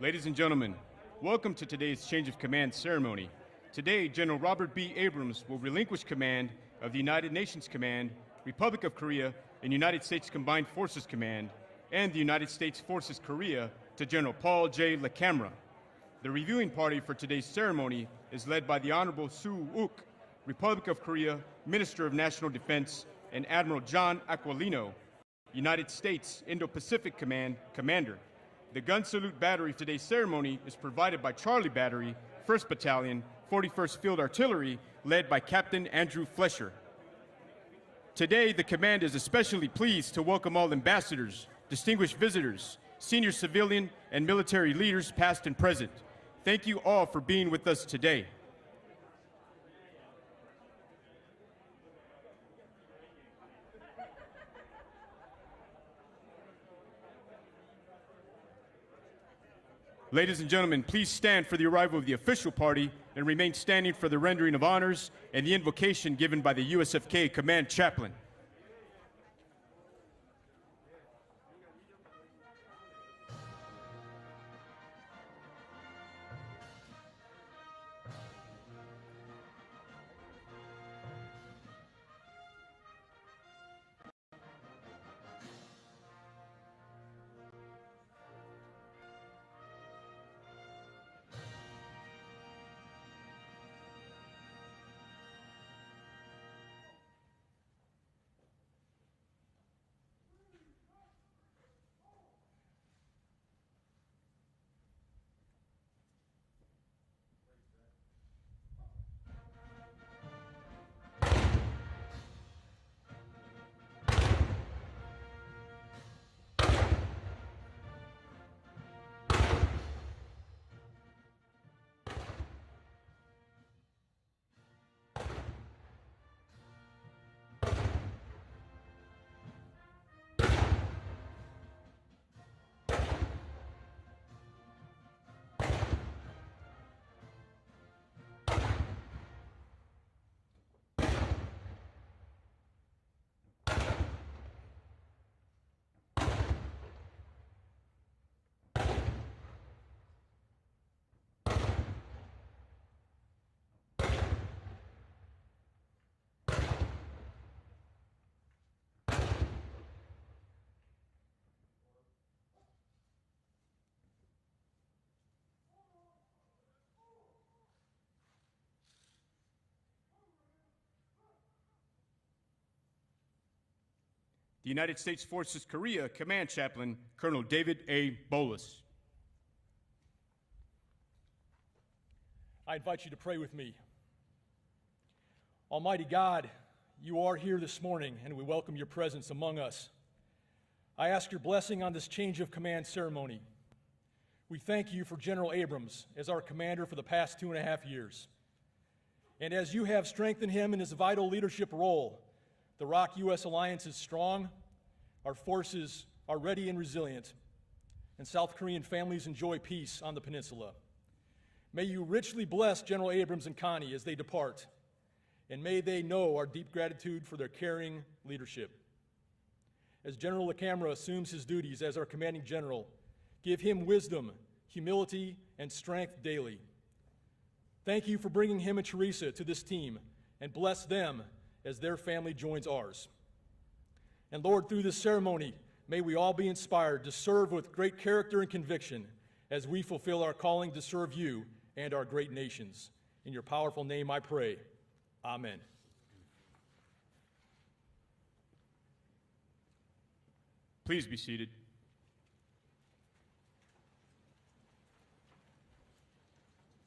Ladies and gentlemen, welcome to today's change of command ceremony. Today, General Robert B. Abrams will relinquish command of the United Nations Command, Republic of Korea, and United States Combined Forces Command, and the United States Forces Korea to General Paul J. LaCamera. The reviewing party for today's ceremony is led by the Honorable Wook, Republic of Korea Minister of National Defense, and Admiral John Aquilino, United States Indo-Pacific Command Commander. The gun salute battery for today's ceremony is provided by Charlie Battery, 1st Battalion, 41st Field Artillery, led by Captain Andrew Flesher. Today, the command is especially pleased to welcome all ambassadors, distinguished visitors, senior civilian and military leaders past and present. Thank you all for being with us today. Ladies and gentlemen, please stand for the arrival of the official party and remain standing for the rendering of honors and the invocation given by the USFK Command Chaplain. The United States Forces Korea Command Chaplain, Colonel David A. Bolus. I invite you to pray with me. Almighty God, you are here this morning, and we welcome your presence among us. I ask your blessing on this change of command ceremony. We thank you for General Abrams as our commander for the past 2.5 years. And as you have strengthened him in his vital leadership role, the ROK-U.S. alliance is strong, our forces are ready and resilient, and South Korean families enjoy peace on the peninsula. May you richly bless General Abrams and Connie as they depart, and may they know our deep gratitude for their caring leadership. As General LaCamera assumes his duties as our commanding general, give him wisdom, humility, and strength daily. Thank you for bringing him and Teresa to this team, and bless them as their family joins ours. And Lord, through this ceremony, may we all be inspired to serve with great character and conviction as we fulfill our calling to serve you and our great nations. In your powerful name I pray, amen. Please be seated.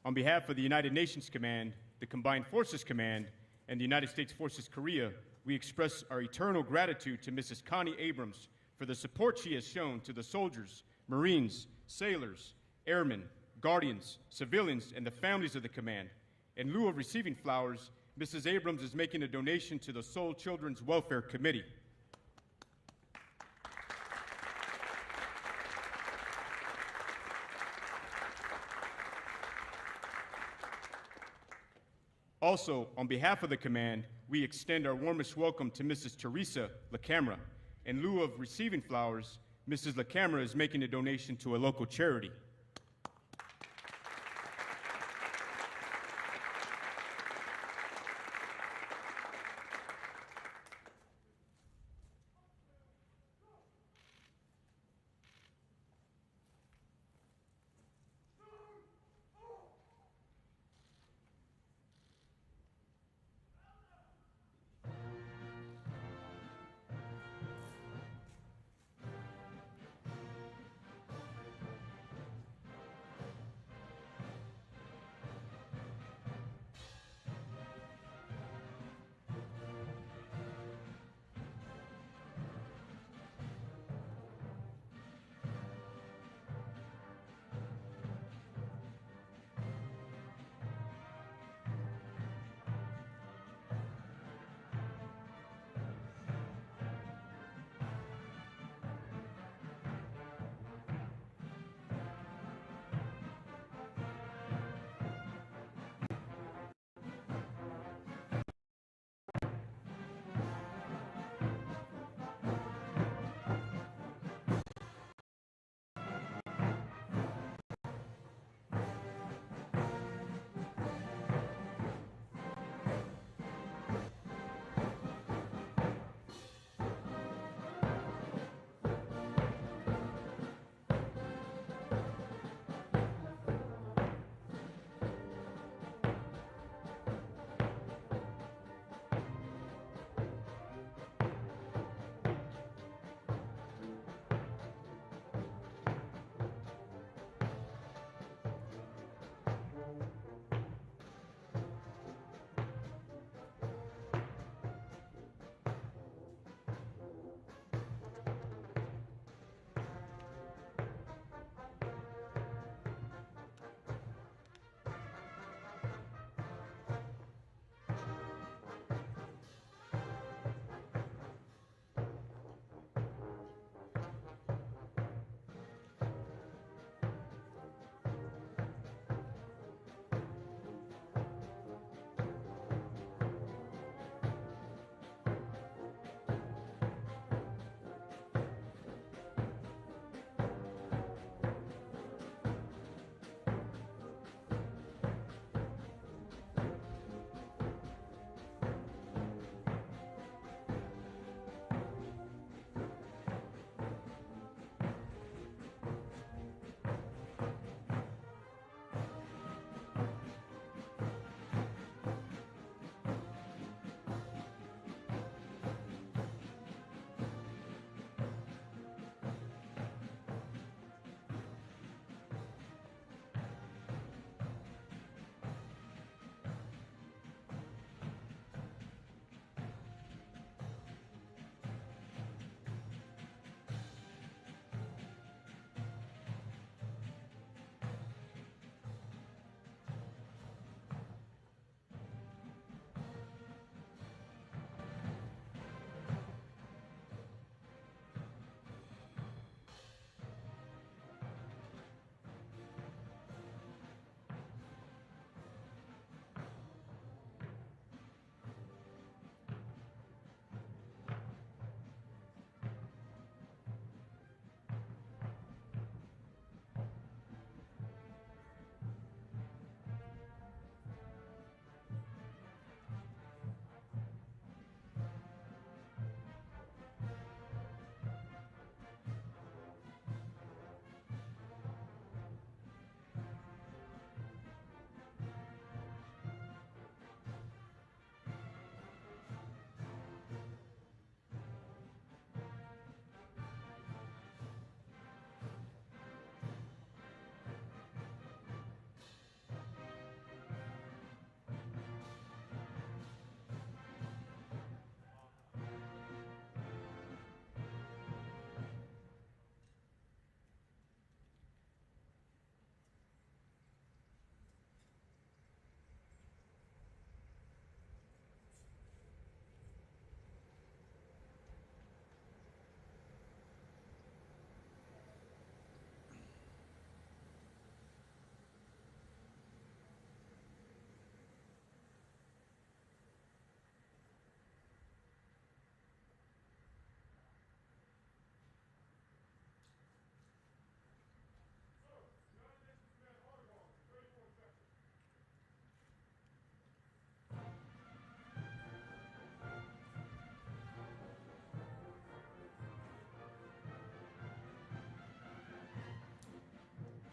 On behalf of the United Nations Command, the Combined Forces Command, and the United States Forces Korea, we express our eternal gratitude to Mrs. Connie Abrams for the support she has shown to the soldiers, Marines, sailors, airmen, guardians, civilians, and the families of the command. In lieu of receiving flowers, Mrs. Abrams is making a donation to the Seoul Children's Welfare Committee. Also, on behalf of the command, we extend our warmest welcome to Mrs. Teresa LaCamera. In lieu of receiving flowers, Mrs. LaCamera is making a donation to a local charity.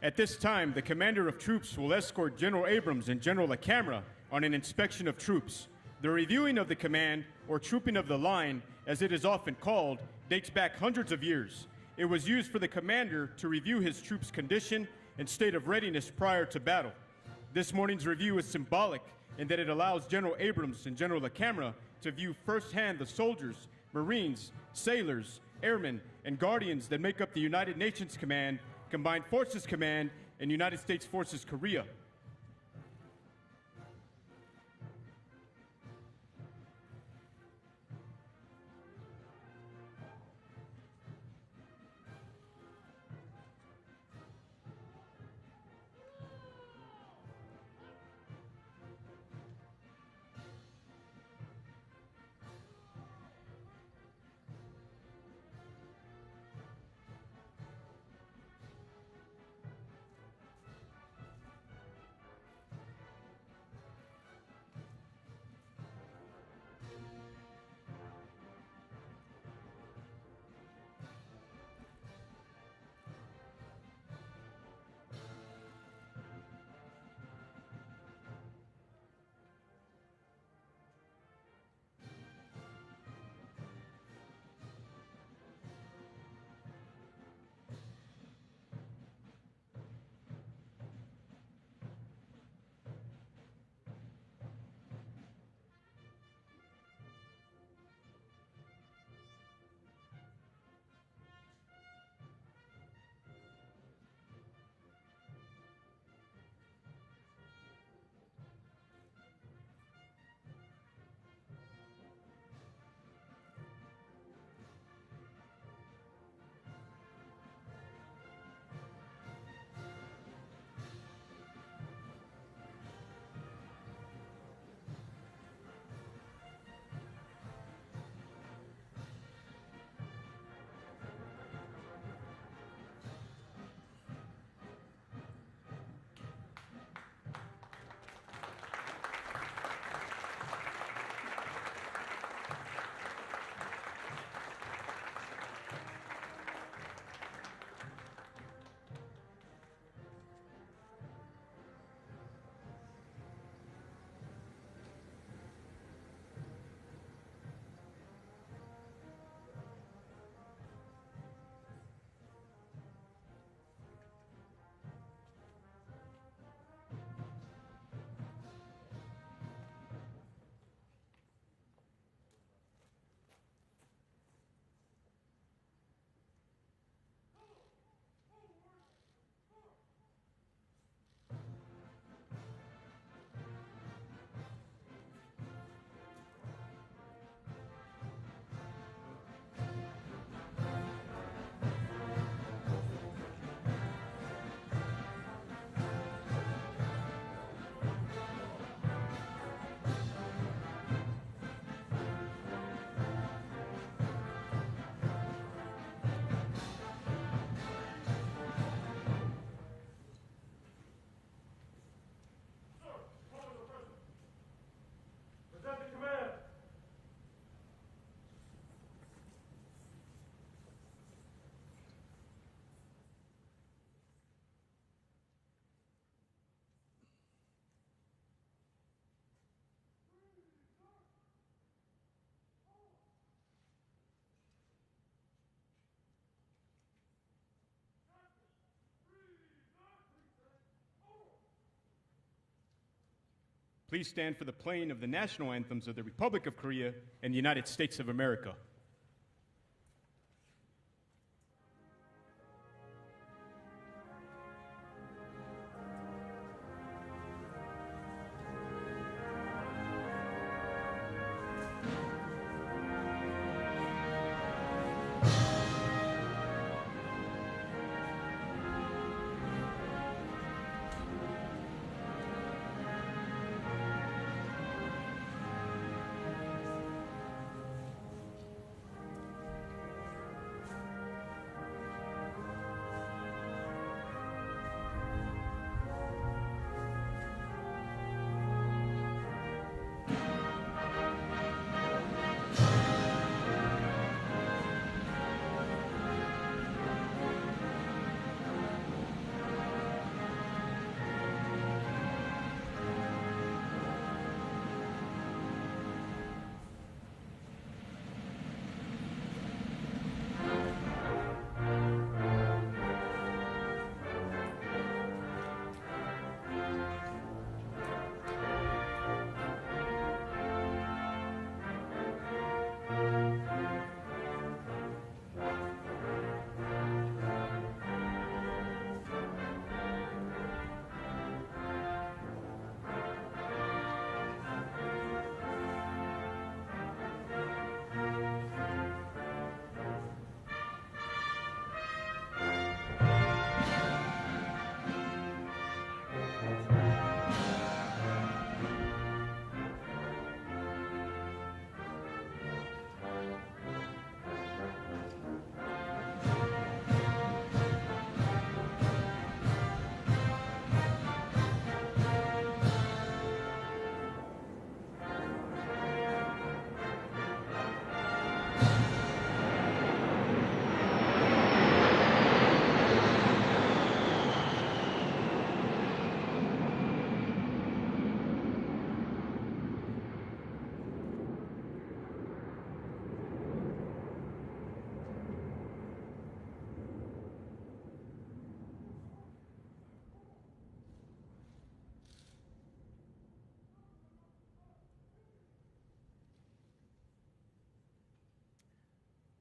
At this time, the commander of troops will escort General Abrams and General LaCamera on an inspection of troops. The reviewing of the command, or trooping of the line, as it is often called, dates back hundreds of years. It was used for the commander to review his troops' condition and state of readiness prior to battle. This morning's review is symbolic in that it allows General Abrams and General LaCamera to view firsthand the soldiers, Marines, sailors, airmen, and guardians that make up the United Nations Command, Combined Forces Command, and United States Forces Korea. Please stand for the playing of the national anthems of the Republic of Korea and the United States of America.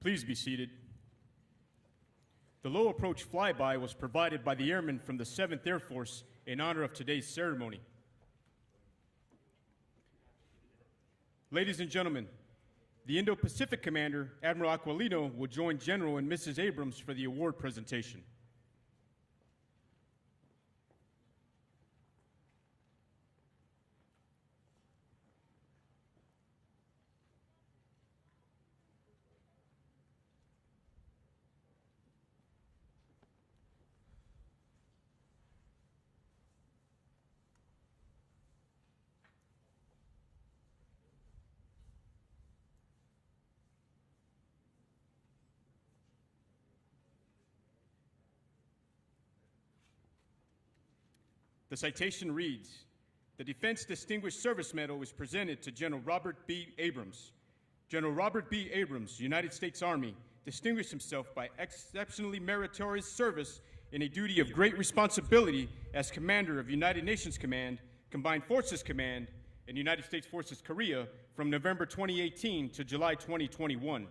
Please be seated. The low approach flyby was provided by the airmen from the 7th Air Force in honor of today's ceremony. Ladies and gentlemen, the Indo-Pacific Commander, Admiral Aquilino, will join General and Mrs. Abrams for the award presentation. The citation reads, "The Defense Distinguished Service Medal is presented to General Robert B. Abrams. General Robert B. Abrams, United States Army, distinguished himself by exceptionally meritorious service in a duty of great responsibility as Commander of United Nations Command, Combined Forces Command, and United States Forces Korea from November 2018 to July 2021.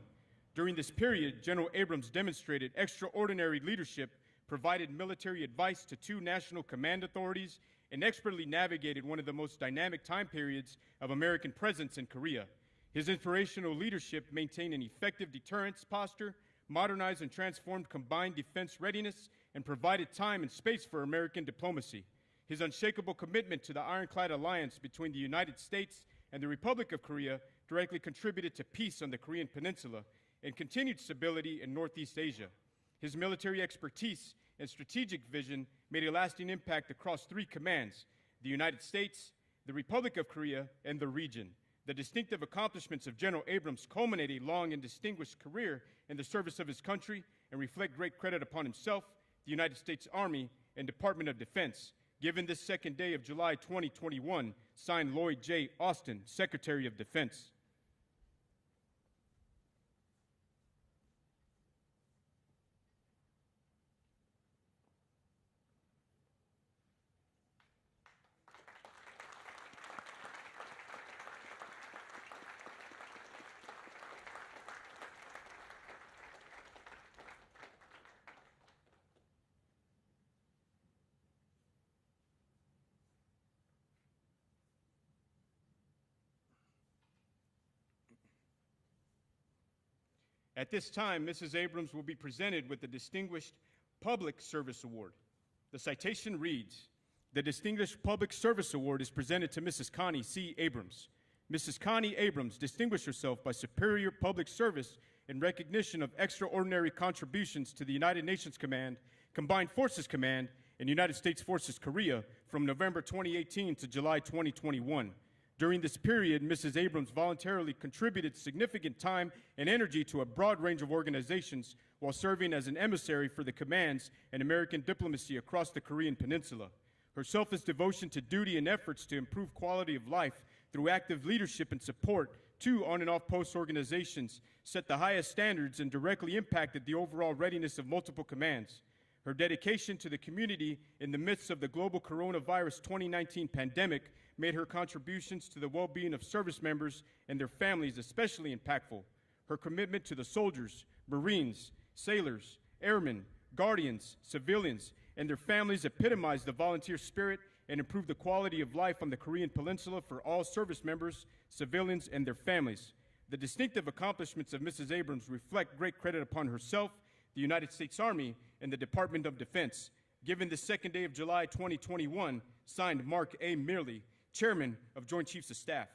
During this period, General Abrams demonstrated extraordinary leadership, provided military advice to 2 national command authorities, and expertly navigated one of the most dynamic time periods of American presence in Korea. His inspirational leadership maintained an effective deterrence posture, modernized and transformed combined defense readiness, and provided time and space for American diplomacy. His unshakable commitment to the ironclad alliance between the United States and the Republic of Korea directly contributed to peace on the Korean Peninsula and continued stability in Northeast Asia. His military expertise and strategic vision made a lasting impact across 3 commands: the United States, the Republic of Korea, and the region. The distinctive accomplishments of General Abrams culminate a long and distinguished career in the service of his country and reflect great credit upon himself, the United States Army, and Department of Defense. Given this 2nd day of July 2021, signed Lloyd J. Austin, Secretary of Defense. At this time, Mrs. Abrams will be presented with the Distinguished Public Service Award. The citation reads, "The Distinguished Public Service Award is presented to Mrs. Connie C. Abrams. Mrs. Connie Abrams distinguished herself by superior public service in recognition of extraordinary contributions to the United Nations Command, Combined Forces Command, and United States Forces Korea from November 2018 to July 2021. During this period, Mrs. Abrams voluntarily contributed significant time and energy to a broad range of organizations while serving as an emissary for the commands and American diplomacy across the Korean Peninsula. Her selfless devotion to duty and efforts to improve quality of life through active leadership and support to on- and off-post organizations set the highest standards and directly impacted the overall readiness of multiple commands. Her dedication to the community in the midst of the global coronavirus 2019 pandemic made her contributions to the well-being of service members and their families especially impactful. Her commitment to the soldiers, Marines, sailors, airmen, guardians, civilians, and their families epitomized the volunteer spirit and improved the quality of life on the Korean Peninsula for all service members, civilians, and their families. The distinctive accomplishments of Mrs. Abrams reflect great credit upon herself, the United States Army, and the Department of Defense. Given the 2nd day of July 2021, signed Mark A. Milley, Chairman of Joint Chiefs of Staff.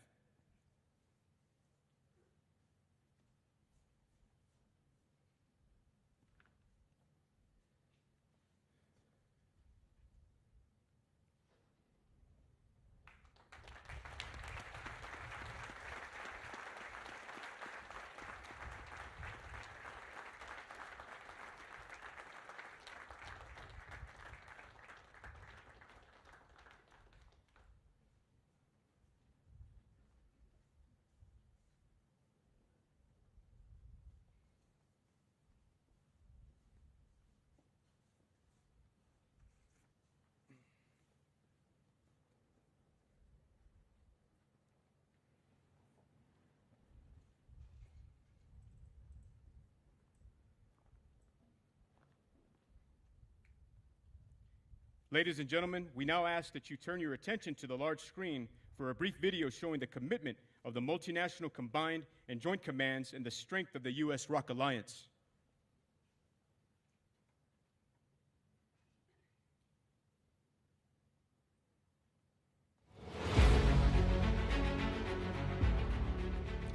Ladies and gentlemen, we now ask that you turn your attention to the large screen for a brief video showing the commitment of the multinational combined and joint commands and the strength of the U.S. ROC Alliance.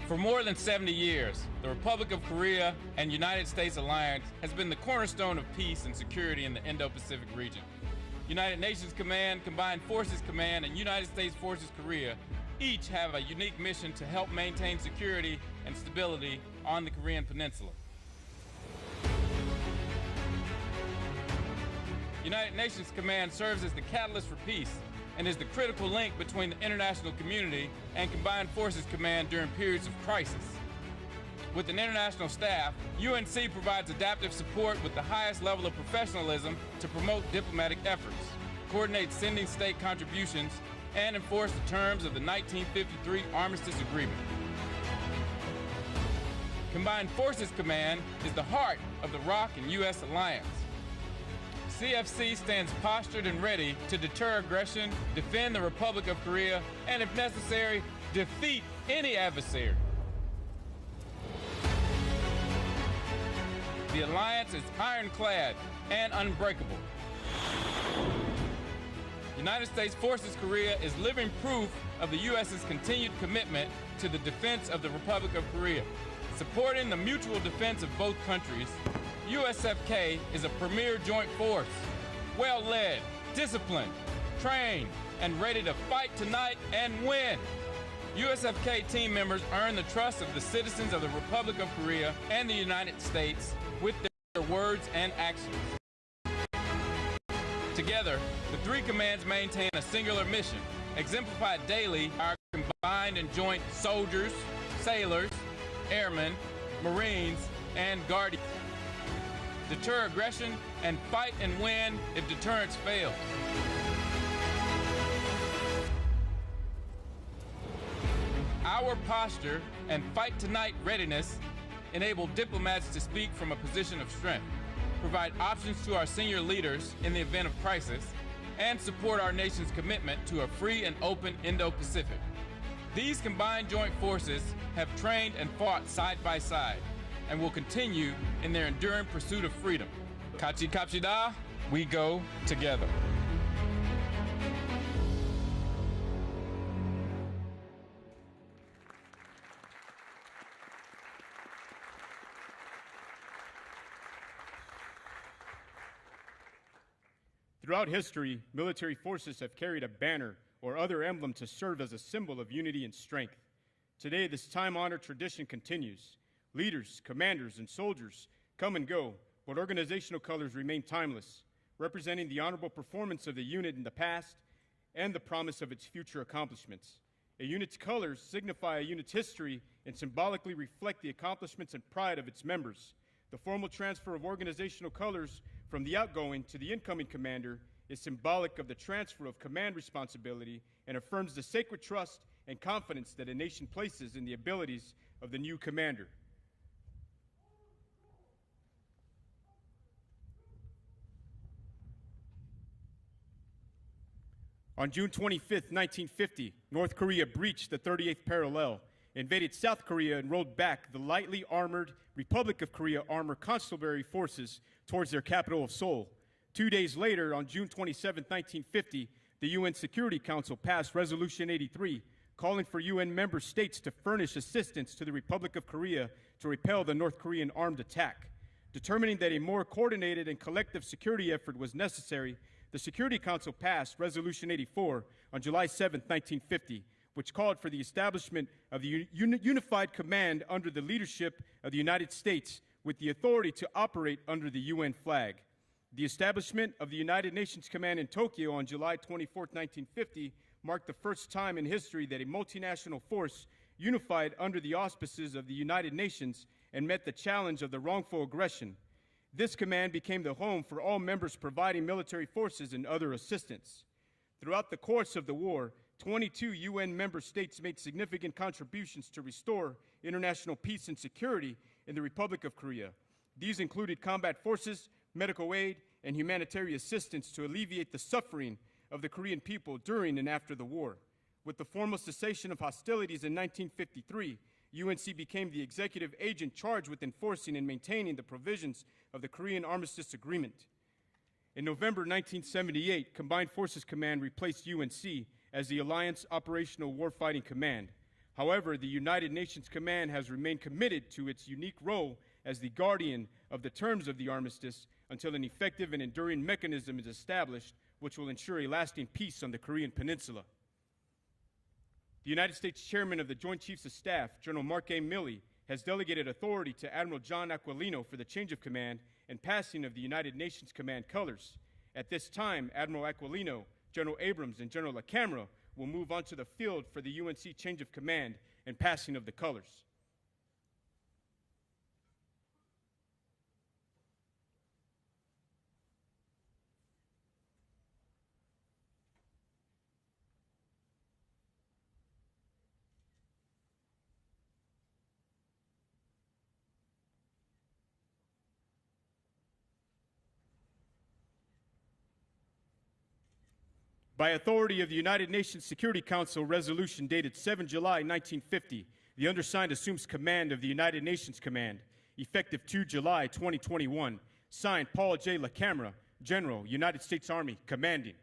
For more than 70 years, the Republic of Korea and United States alliance has been the cornerstone of peace and security in the Indo-Pacific region. United Nations Command, Combined Forces Command, and United States Forces Korea each have a unique mission to help maintain security and stability on the Korean Peninsula. United Nations Command serves as the catalyst for peace and is the critical link between the international community and Combined Forces Command during periods of crisis. With an international staff, UNC provides adaptive support with the highest level of professionalism to promote diplomatic efforts, coordinate sending state contributions, and enforce the terms of the 1953 Armistice Agreement. Combined Forces Command is the heart of the ROC and U.S. alliance. CFC stands postured and ready to deter aggression, defend the Republic of Korea, and if necessary, defeat any adversary. The alliance is ironclad and unbreakable. United States Forces Korea is living proof of the U.S.'s continued commitment to the defense of the Republic of Korea. Supporting the mutual defense of both countries, USFK is a premier joint force, well-led, disciplined, trained, and ready to fight tonight and win. USFK team members earn the trust of the citizens of the Republic of Korea and the United States with their words and actions. Together, the three commands maintain a singular mission, exemplified daily by our combined and joint soldiers, sailors, airmen, Marines, and guardians. Deter aggression and fight and win if deterrence fails. Our posture and fight tonight readiness enable diplomats to speak from a position of strength, provide options to our senior leaders in the event of crisis, and support our nation's commitment to a free and open Indo-Pacific. These combined joint forces have trained and fought side by side and will continue in their enduring pursuit of freedom. Kachi Kapshida, we go together. Throughout history, military forces have carried a banner or other emblem to serve as a symbol of unity and strength. Today, this time-honored tradition continues. Leaders, commanders, and soldiers come and go, but organizational colors remain timeless, representing the honorable performance of the unit in the past and the promise of its future accomplishments. A unit's colors signify a unit's history and symbolically reflect the accomplishments and pride of its members. The formal transfer of organizational colors from the outgoing to the incoming commander is symbolic of the transfer of command responsibility and affirms the sacred trust and confidence that a nation places in the abilities of the new commander. On June 25, 1950, North Korea breached the 38th parallel, invaded South Korea, and rolled back the lightly armored Republic of Korea Armored Constabulary Forces towards their capital of Seoul. 2 days later, on June 27, 1950, the UN Security Council passed Resolution 83, calling for UN member states to furnish assistance to the Republic of Korea to repel the North Korean armed attack. Determining that a more coordinated and collective security effort was necessary, the Security Council passed Resolution 84 on July 7, 1950, which called for the establishment of the unified command under the leadership of the United States with the authority to operate under the UN flag. The establishment of the United Nations Command in Tokyo on July 24, 1950, marked the first time in history that a multinational force unified under the auspices of the United Nations and met the challenge of the wrongful aggression. This command became the home for all members providing military forces and other assistance. Throughout the course of the war, 22 UN member states made significant contributions to restore international peace and security in the Republic of Korea. These included combat forces, medical aid, and humanitarian assistance to alleviate the suffering of the Korean people during and after the war. With the formal cessation of hostilities in 1953, UNC became the executive agent charged with enforcing and maintaining the provisions of the Korean Armistice Agreement. In November 1978, Combined Forces Command replaced UNC as the Alliance Operational Warfighting Command. However, the United Nations Command has remained committed to its unique role as the guardian of the terms of the armistice until an effective and enduring mechanism is established which will ensure a lasting peace on the Korean Peninsula. The United States Chairman of the Joint Chiefs of Staff, General Mark A. Milley, has delegated authority to Admiral John Aquilino for the change of command and passing of the United Nations Command colors. At this time, Admiral Aquilino, General Abrams, and General LaCamera will move on to the field for the UNC change of command and passing of the colors. By authority of the United Nations Security Council resolution dated 7 July 1950, the undersigned assumes command of the United Nations Command, effective 2 July 2021. Signed, Paul J. LaCamera, General, United States Army, commanding.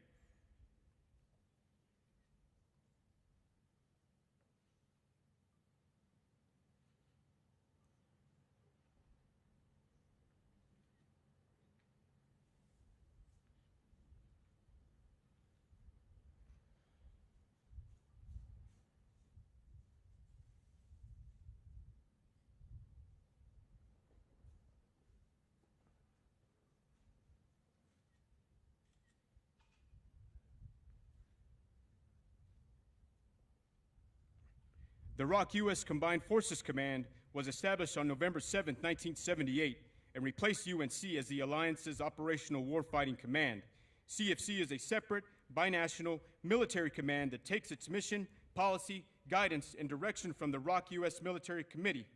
The ROK U.S. Combined Forces Command was established on November 7, 1978, and replaced UNC as the Alliance's Operational Warfighting Command. CFC is a separate, binational military command that takes its mission, policy, guidance, and direction from the ROK U.S. Military Committee.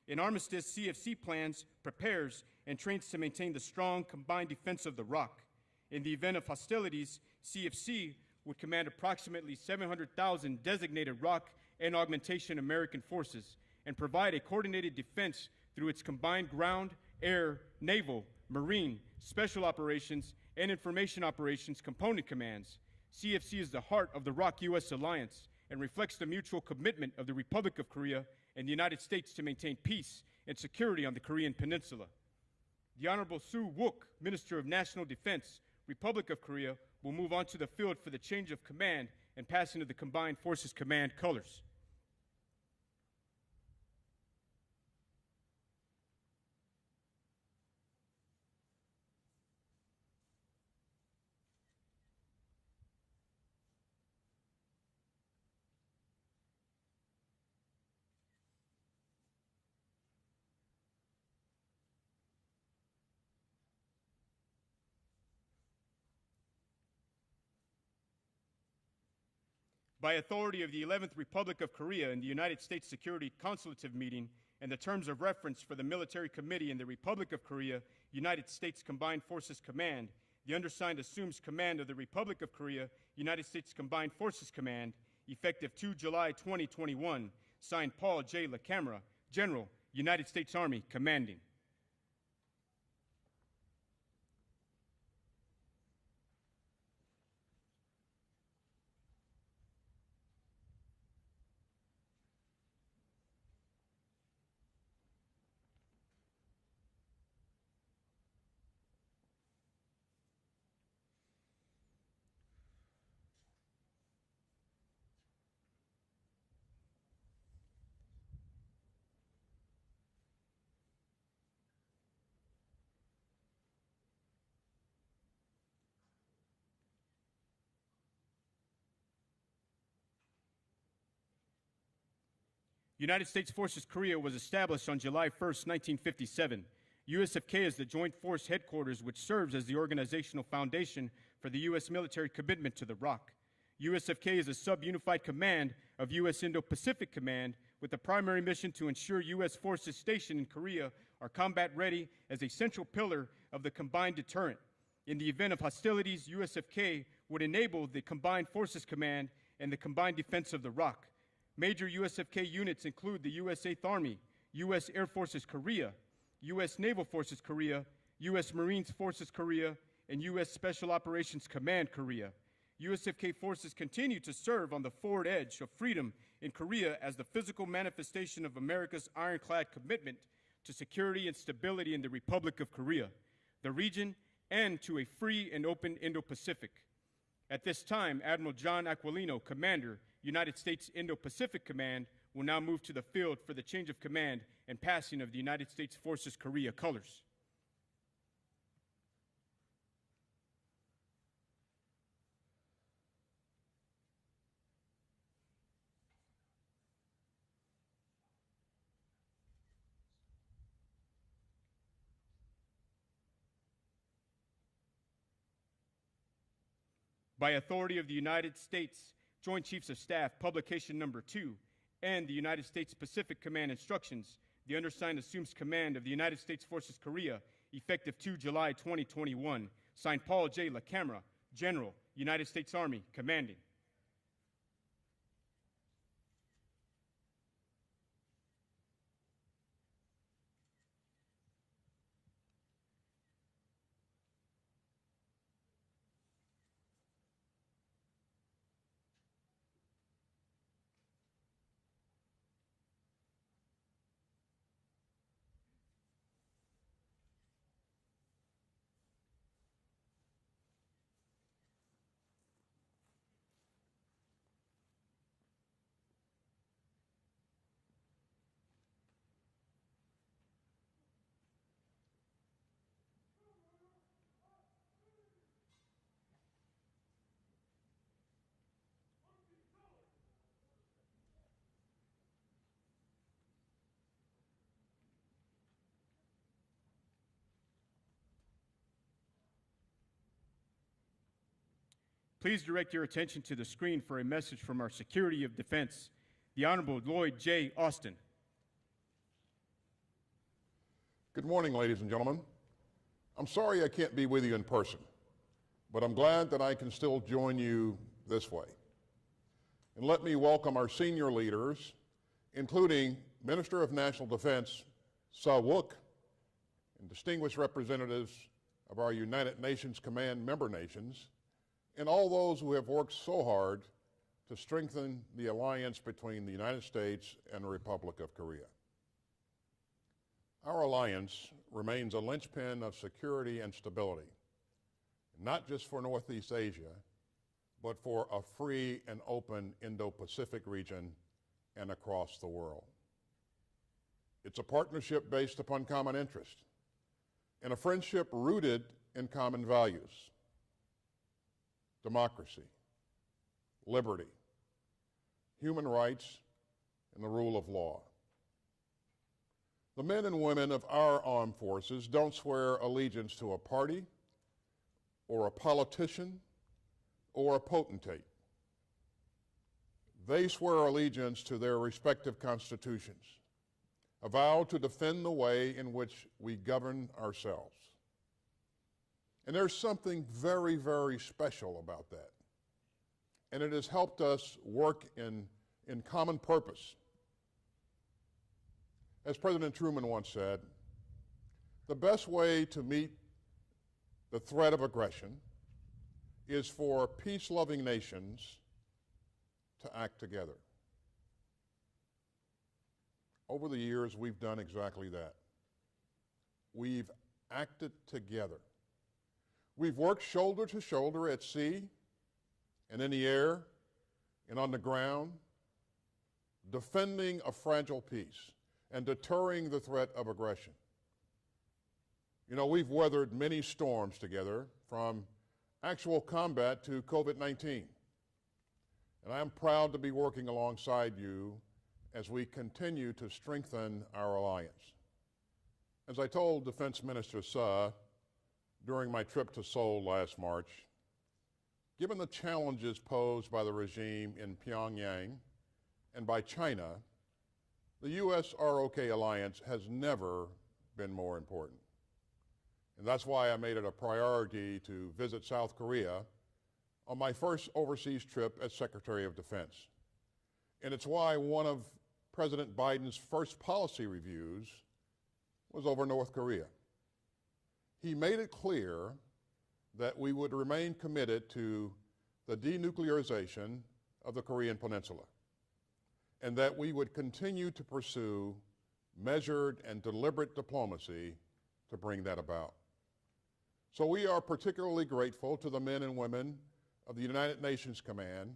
In armistice, CFC plans, prepares, and trains to maintain the strong combined defense of the ROK. In the event of hostilities, CFC would command approximately 700,000 designated ROK and augmentation American forces, and provide a coordinated defense through its combined ground, air, naval, marine, special operations, and information operations component commands. CFC is the heart of the ROK U.S. alliance and reflects the mutual commitment of the Republic of Korea and the United States to maintain peace and security on the Korean Peninsula. The Honorable Sue Wook, Minister of National Defense, Republic of Korea, will move on to the field for the change of command and passing of the Combined Forces Command colors. By authority of the 11th Republic of Korea and the United States Security Consultative Meeting and the terms of reference for the Military Committee in the Republic of Korea, United States Combined Forces Command, the undersigned assumes command of the Republic of Korea, United States Combined Forces Command, effective 2 July 2021, signed Paul J. LaCamera, General, United States Army, commanding. United States Forces Korea was established on July 1, 1957. USFK is the Joint Force Headquarters which serves as the organizational foundation for the U.S. military commitment to the ROK. USFK is a sub-unified command of U.S. Indo-Pacific Command with the primary mission to ensure U.S. forces stationed in Korea are combat ready as a central pillar of the combined deterrent. In the event of hostilities, USFK would enable the Combined Forces Command and the Combined Defense of the ROC. Major USFK units include the U.S. 8th Army, U.S. Air Forces Korea, U.S. Naval Forces Korea, U.S. Marines Forces Korea, and U.S. Special Operations Command Korea. USFK forces continue to serve on the forward edge of freedom in Korea as the physical manifestation of America's ironclad commitment to security and stability in the Republic of Korea, the region, and to a free and open Indo-Pacific. At this time, Admiral John Aquilino, Commander, United States Indo-Pacific Command, will now move to the field for the change of command and passing of the United States Forces Korea colors. By authority of the United States Joint Chiefs of Staff, Publication Number 2, and the United States Pacific Command Instructions, the undersigned assumes command of the United States Forces Korea, effective 2 July 2021. Signed, Paul J. LaCamera, General, United States Army, commanding. Please direct your attention to the screen for a message from our Secretary of Defense, the Honorable Lloyd J. Austin. Good morning, ladies and gentlemen. I'm sorry I can't be with you in person, but I'm glad that I can still join you this way. And let me welcome our senior leaders, including Minister of National Defense, Wook, and distinguished representatives of our United Nations Command member nations, and all those who have worked so hard to strengthen the alliance between the United States and the Republic of Korea. Our alliance remains a linchpin of security and stability, not just for Northeast Asia, but for a free and open Indo-Pacific region and across the world. It's a partnership based upon common interest and a friendship rooted in common values: democracy, liberty, human rights, and the rule of law. The men and women of our armed forces don't swear allegiance to a party or a politician or a potentate. They swear allegiance to their respective constitutions, a vow to defend the way in which we govern ourselves. And there's something very, very special about that. And it has helped us work in common purpose. As President Truman once said, the best way to meet the threat of aggression is for peace-loving nations to act together. Over the years, we've done exactly that. We've acted together. We've worked shoulder to shoulder at sea and in the air and on the ground, defending a fragile peace and deterring the threat of aggression. You know, we've weathered many storms together, from actual combat to COVID-19. And I am proud to be working alongside you as we continue to strengthen our alliance. As I told Defense Minister Suh during my trip to Seoul last March, given the challenges posed by the regime in Pyongyang and by China, the U.S.-ROK alliance has never been more important. And that's why I made it a priority to visit South Korea on my first overseas trip as Secretary of Defense. And it's why one of President Biden's first policy reviews was over North Korea. He made it clear that we would remain committed to the denuclearization of the Korean Peninsula, and that we would continue to pursue measured and deliberate diplomacy to bring that about. So we are particularly grateful to the men and women of the United Nations Command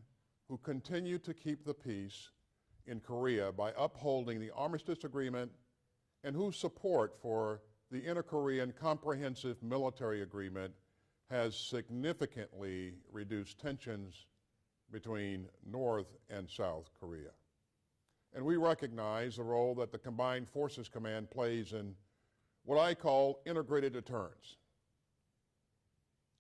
who continue to keep the peace in Korea by upholding the Armistice Agreement and whose support for the Inter-Korean Comprehensive Military Agreement has significantly reduced tensions between North and South Korea. And we recognize the role that the Combined Forces Command plays in what I call integrated deterrence.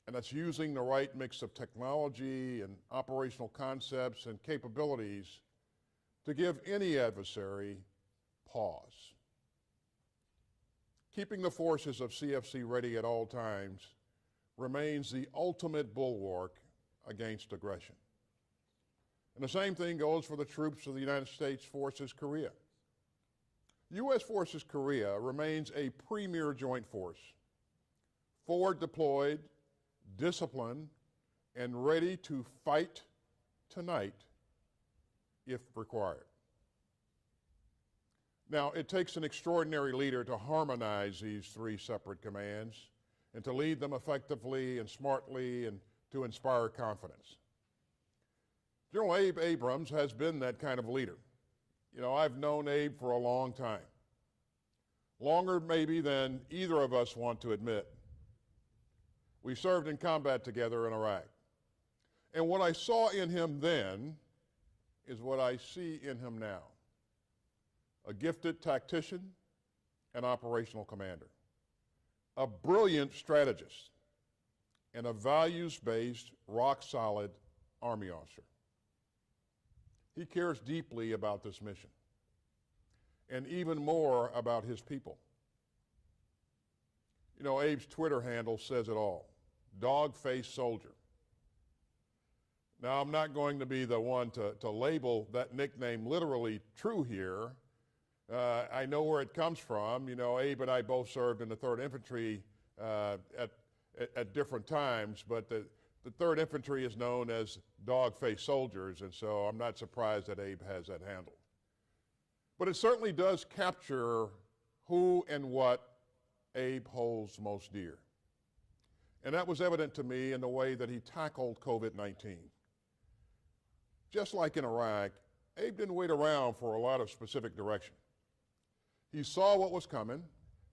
And that's using the right mix of technology and operational concepts and capabilities to give any adversary pause. Keeping the forces of CFC ready at all times remains the ultimate bulwark against aggression. And the same thing goes for the troops of the United States Forces Korea. U.S. Forces Korea remains a premier joint force, forward deployed, disciplined, and ready to fight tonight if required. Now, it takes an extraordinary leader to harmonize these three separate commands and to lead them effectively and smartly and to inspire confidence. General Abe Abrams has been that kind of leader. You know, I've known Abe for a long time, longer maybe than either of us want to admit. We served in combat together in Iraq. And what I saw in him then is what I see in him now: a gifted tactician and operational commander, a brilliant strategist, and a values-based, rock-solid Army officer. He cares deeply about this mission, and even more about his people. You know, Abe's Twitter handle says it all: dog-faced soldier. Now, I'm not going to be the one to label that nickname literally true here. I know where it comes from. You know, Abe and I both served in the 3rd Infantry at different times, but the 3rd Infantry is known as dog-faced soldiers, and so I'm not surprised that Abe has that handle. But it certainly does capture who and what Abe holds most dear. And that was evident to me in the way that he tackled COVID-19. Just like in Iraq, Abe didn't wait around for a lot of specific direction. He saw what was coming,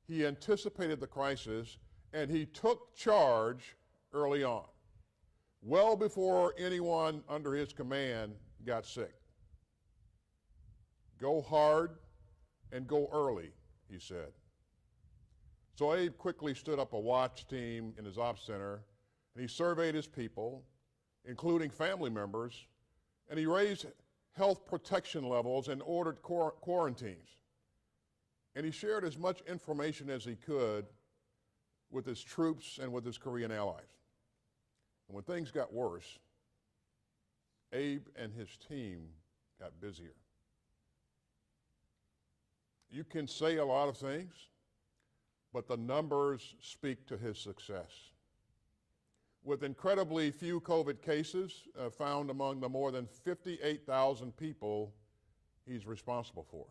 he anticipated the crisis, and he took charge early on, well before anyone under his command got sick. Go hard and go early, he said. So Abe quickly stood up a watch team in his ops center, and he surveyed his people, including family members, and he raised health protection levels and ordered quarantines. And he shared as much information as he could with his troops and with his Korean allies. And when things got worse, Abe and his team got busier. You can say a lot of things, but the numbers speak to his success. With incredibly few COVID cases found among the more than 58,000 people he's responsible for,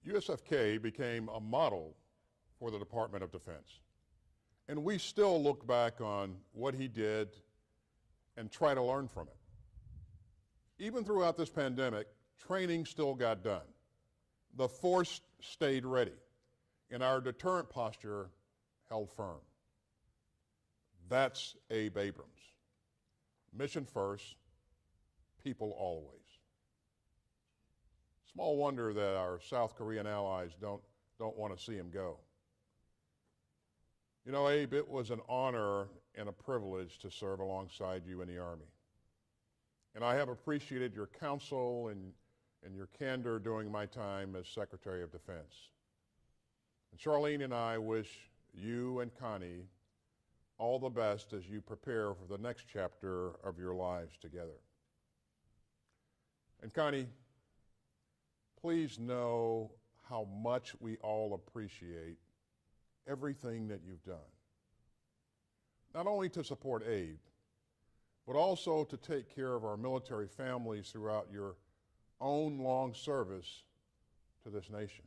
USFK became a model for the Department of Defense. And we still look back on what he did and try to learn from it. Even throughout this pandemic, training still got done. The force stayed ready, and our deterrent posture held firm. That's Abe Abrams. Mission first, people always. Small wonder that our South Korean allies don't want to see him go. You know, Abe, it was an honor and a privilege to serve alongside you in the Army. And I have appreciated your counsel and your candor during my time as Secretary of Defense. And Charlene and I wish you and Connie all the best as you prepare for the next chapter of your lives together. And Connie, please know how much we all appreciate everything that you've done. Not only to support Abe, but also to take care of our military families throughout your own long service to this nation.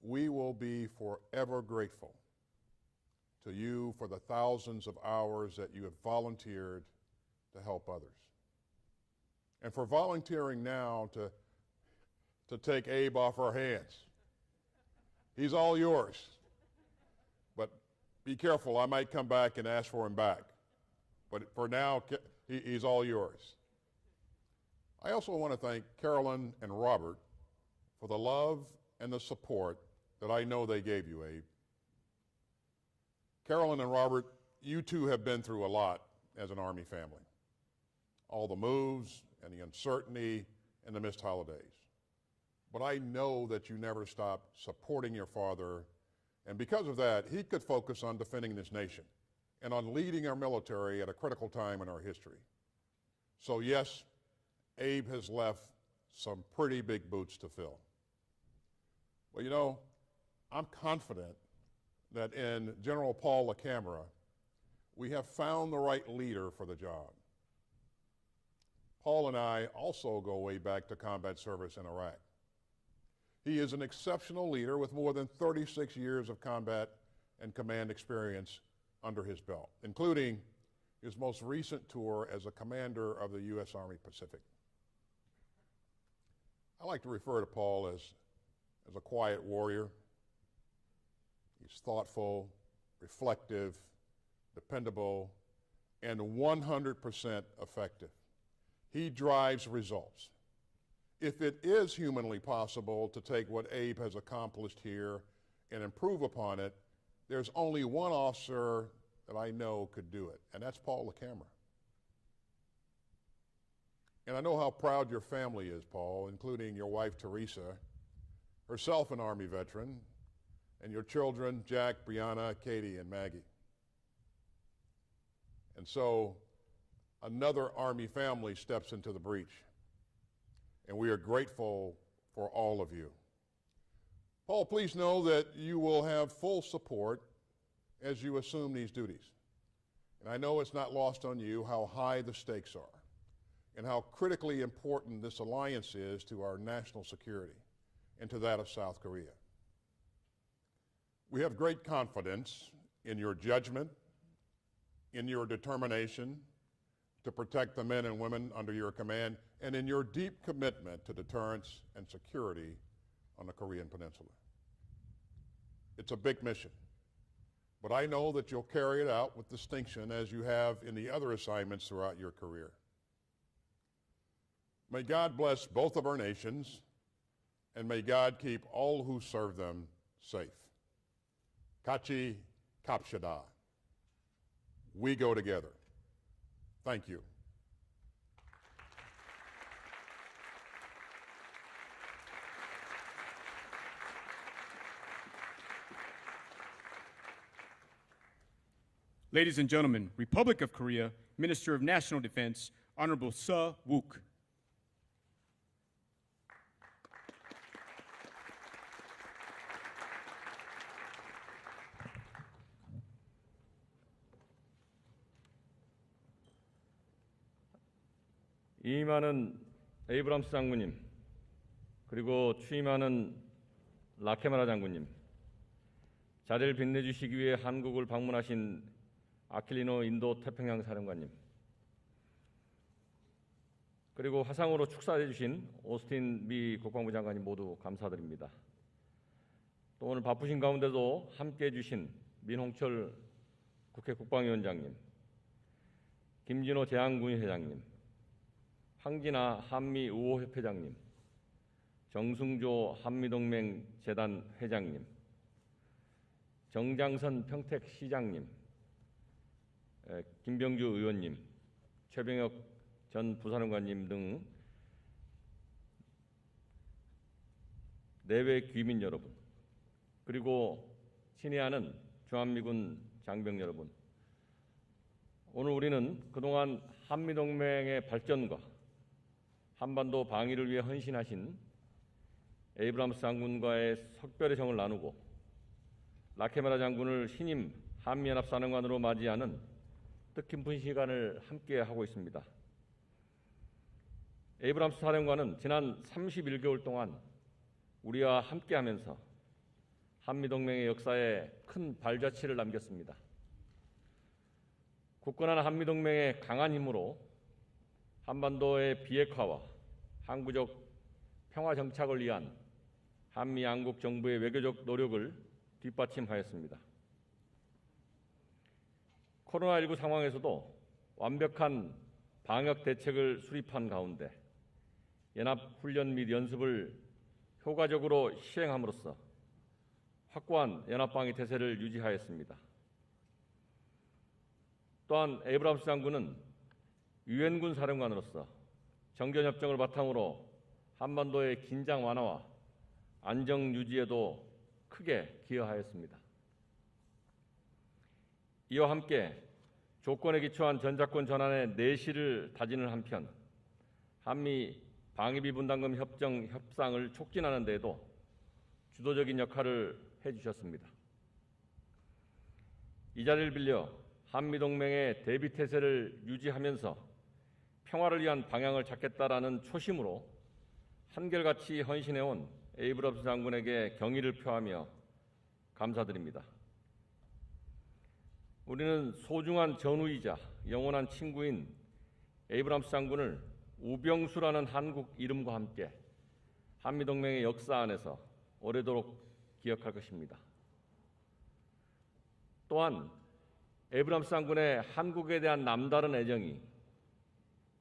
We will be forever grateful to you for the thousands of hours that you have volunteered to help others. And for volunteering now to take Abe off our hands. He's all yours. But be careful, I might come back and ask for him back. But for now, he's all yours. I also want to thank Carolyn and Robert for the love and the support that I know they gave you, Abe. Carolyn and Robert, you two have been through a lot as an Army family. All the moves and the uncertainty and the missed holidays. But I know that you never stopped supporting your father, and because of that, he could focus on defending this nation and on leading our military at a critical time in our history. So yes, Abe has left some pretty big boots to fill. Well, you know, I'm confident that in General Paul LaCamera, we have found the right leader for the job. Paul and I also go way back to combat service in Iraq. He is an exceptional leader with more than 36 years of combat and command experience under his belt, including his most recent tour as a commander of the U.S. Army Pacific. I like to refer to Paul as a quiet warrior. He's thoughtful, reflective, dependable, and 100% effective. He drives results. If it is humanly possible to take what Abe has accomplished here and improve upon it, there's only one officer that I know could do it, and that's Paul LaCamera. And I know how proud your family is, Paul, including your wife, Teresa, herself an Army veteran, and your children, Jack, Brianna, Katie, and Maggie. And so another Army family steps into the breach, and we are grateful for all of you. Paul, please know that you will have full support as you assume these duties. And I know it's not lost on you how high the stakes are and how critically important this alliance is to our national security and to that of South Korea. We have great confidence in your judgment, in your determination to protect the men and women under your command, and in your deep commitment to deterrence and security on the Korean Peninsula. It's a big mission, but I know that you'll carry it out with distinction as you have in the other assignments throughout your career. May God bless both of our nations, and may God keep all who serve them safe. Kachi Kapshada. We go together. Thank you. Ladies and gentlemen, Republic of Korea, Minister of National Defense, Honorable Seo Wook. 이임하는 에이브람스 장군님, 그리고 취임하는 라케마라 장군님, 자리를 빛내주시기 위해 한국을 방문하신 아킬리노 인도 태평양 사령관님, 그리고 화상으로 축사해 주신 오스틴 미 국방부 장관님 모두 감사드립니다. 또 오늘 바쁘신 가운데도 함께해 주신 민홍철 국회 국방위원장님, 김진호 제한군의회장님, 황진아 한미우호협회장님, 정승조 한미동맹재단 회장님, 정장선 평택시장님, 김병주 의원님, 최병혁 전 부사령관님 등 내외 귀민 여러분, 그리고 친애하는 주한미군 장병 여러분, 오늘 우리는 그동안 한미동맹의 발전과 한반도 방위를 위해 헌신하신 에이브람스 장군과의 석별의 정을 나누고 라케메라 장군을 신임 한미연합사령관으로 맞이하는 뜻깊은 시간을 함께 하고 있습니다. 에이브람스 사령관은 지난 31개월 동안 우리와 함께하면서 한미동맹의 역사에 큰 발자취를 남겼습니다. 굳건한 한미동맹의 강한 힘으로 한반도의 비핵화와 항구적 평화 정착을 위한 한미 양국 정부의 외교적 노력을 뒷받침하였습니다. 코로나19 상황에서도 완벽한 방역 대책을 수립한 가운데 연합 훈련 및 연습을 효과적으로 시행함으로써 확고한 연합방위 태세를 유지하였습니다. 또한 에이브람스 장군은 유엔군 사령관으로서 정전협정을 바탕으로 한반도의 긴장 완화와 안정 유지에도 크게 기여하였습니다. 이와 함께 조건에 기초한 전작권 전환의 내실을 다지는 한편 한미 방위비 분담금 협정 협상을 촉진하는 데에도 주도적인 역할을 해주셨습니다. 이 자리를 빌려 한미동맹의 대비태세를 유지하면서 평화를 위한 방향을 찾겠다라는 초심으로 한결같이 헌신해온 에이브럼스 장군에게 경의를 표하며 감사드립니다. 우리는 소중한 전우이자 영원한 친구인 에이브람스 장군을 우병수라는 한국 이름과 함께 한미동맹의 역사 안에서 오래도록 기억할 것입니다. 또한 에이브람스 장군의 한국에 대한 남다른 애정이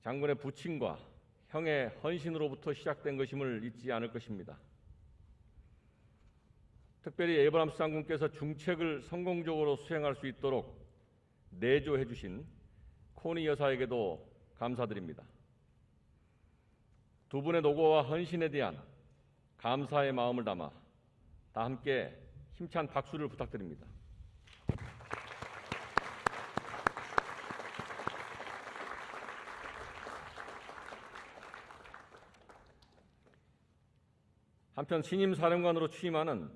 장군의 부친과 형의 헌신으로부터 시작된 것임을 잊지 않을 것입니다. 특별히 에이브람스 장군께서 중책을 성공적으로 수행할 수 있도록 내조해 주신 코니 여사에게도 감사드립니다. 두 분의 노고와 헌신에 대한 감사의 마음을 담아 다 함께 힘찬 박수를 부탁드립니다. 한편 신임 사령관으로 취임하는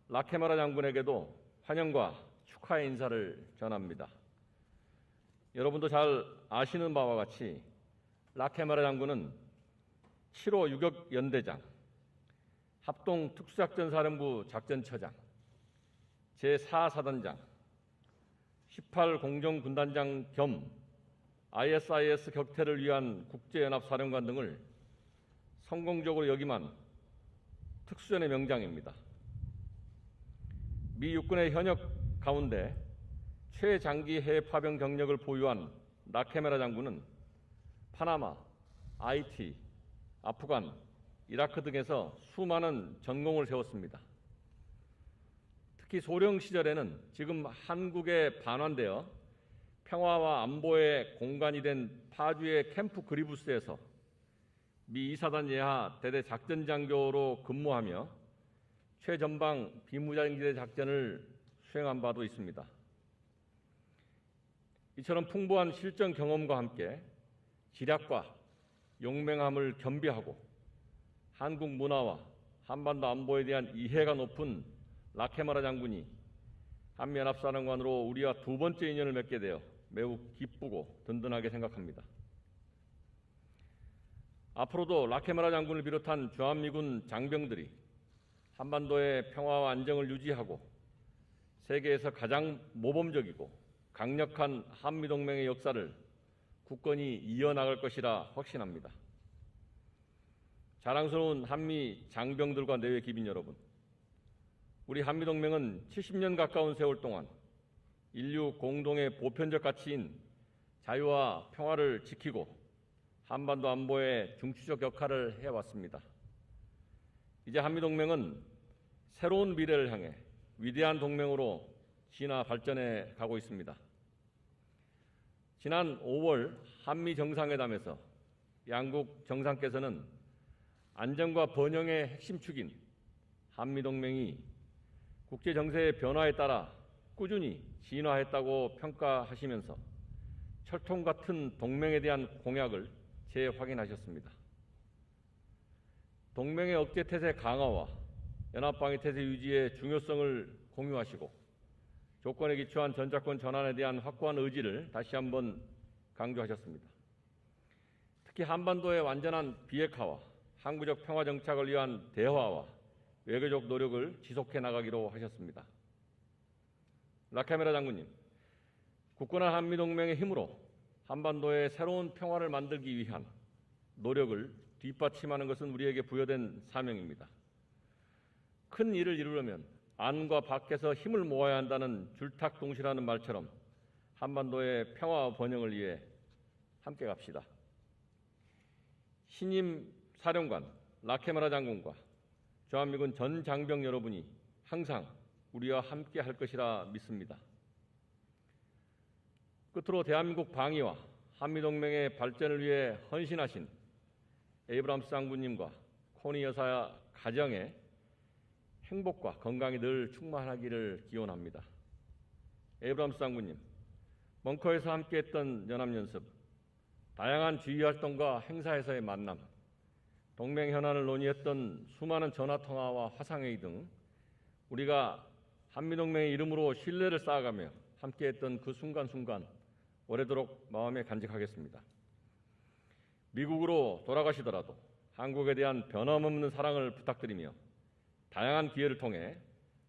라케마라 장군에게도 환영과 축하의 인사를 전합니다. 여러분도 잘 아시는 바와 같이 라케마라 장군은 7호 유격연대장, 합동특수작전사령부 작전처장, 제4사단장, 18공정군단장 겸 ISIS 격퇴를 위한 국제연합사령관 등을 성공적으로 역임한 특수전의 명장입니다. 미 육군의 현역 가운데 최장기 해외 파병 경력을 보유한 라케메라 장군은 파나마, 하이티, 아프간, 이라크 등에서 수많은 전공을 세웠습니다. 특히 소령 시절에는 지금 한국에 반환되어 평화와 안보의 공간이 된 파주의 캠프 그리부스에서 미 2사단 예하 대대 작전장교로 근무하며 최전방 비무장지대 작전을 수행한 바도 있습니다. 이처럼 풍부한 실전 경험과 함께 지략과 용맹함을 겸비하고 한국 문화와 한반도 안보에 대한 이해가 높은 라케마라 장군이 한미연합사령관으로 우리와 두 번째 인연을 맺게 되어 매우 기쁘고 든든하게 생각합니다. 앞으로도 라케마라 장군을 비롯한 주한미군 장병들이 한반도의 평화와 안정을 유지하고 세계에서 가장 모범적이고 강력한 한미동맹의 역사를 굳건히 이어나갈 것이라 확신합니다. 자랑스러운 한미 장병들과 내외 기빈 여러분, 우리 한미동맹은 70년 가까운 세월 동안 인류 공동의 보편적 가치인 자유와 평화를 지키고 한반도 안보에 중추적 역할을 해왔습니다. 이제 한미동맹은 새로운 미래를 향해 위대한 동맹으로 진화 발전해 가고 있습니다. 지난 5월 한미 정상회담에서 양국 정상께서는 안정과 번영의 핵심 축인 한미동맹이 국제 정세의 변화에 따라 꾸준히 진화했다고 평가하시면서 철통 같은 동맹에 대한 공약을 재확인하셨습니다. 동맹의 억제태세 강화와 연합방위태세 유지의 중요성을 공유하시고 조건에 기초한 전자권 전환에 대한 확고한 의지를 다시 한번 강조하셨습니다. 특히 한반도의 완전한 비핵화와 항구적 평화 정착을 위한 대화와 외교적 노력을 지속해 나가기로 하셨습니다. 라카메라 장군님, 굳건한 한미동맹의 힘으로 한반도의 새로운 평화를 만들기 위한 노력을 뒷받침하는 것은 우리에게 부여된 사명입니다. 큰 일을 이루려면 안과 밖에서 힘을 모아야 한다는 줄탁동시라는 말처럼 한반도의 평화와 번영을 위해 함께 갑시다. 신임 사령관 라케마라 장군과 주한미군 전 장병 여러분이 항상 우리와 함께 할 것이라 믿습니다. 끝으로 대한민국 방위와 한미동맹의 발전을 위해 헌신하신 에이브람스 장군님과 코니 여사 가정의 행복과 건강이 늘 충만하기를 기원합니다. 에이브람스 장군님, 벙커에서 함께했던 연합연습, 다양한 지휘활동과 행사에서의 만남, 동맹 현안을 논의했던 수많은 전화통화와 화상회의 등 우리가 한미동맹의 이름으로 신뢰를 쌓아가며 함께했던 그 순간순간 오래도록 마음에 간직하겠습니다. 미국으로 돌아가시더라도 한국에 대한 변함없는 사랑을 부탁드리며 다양한 기회를 통해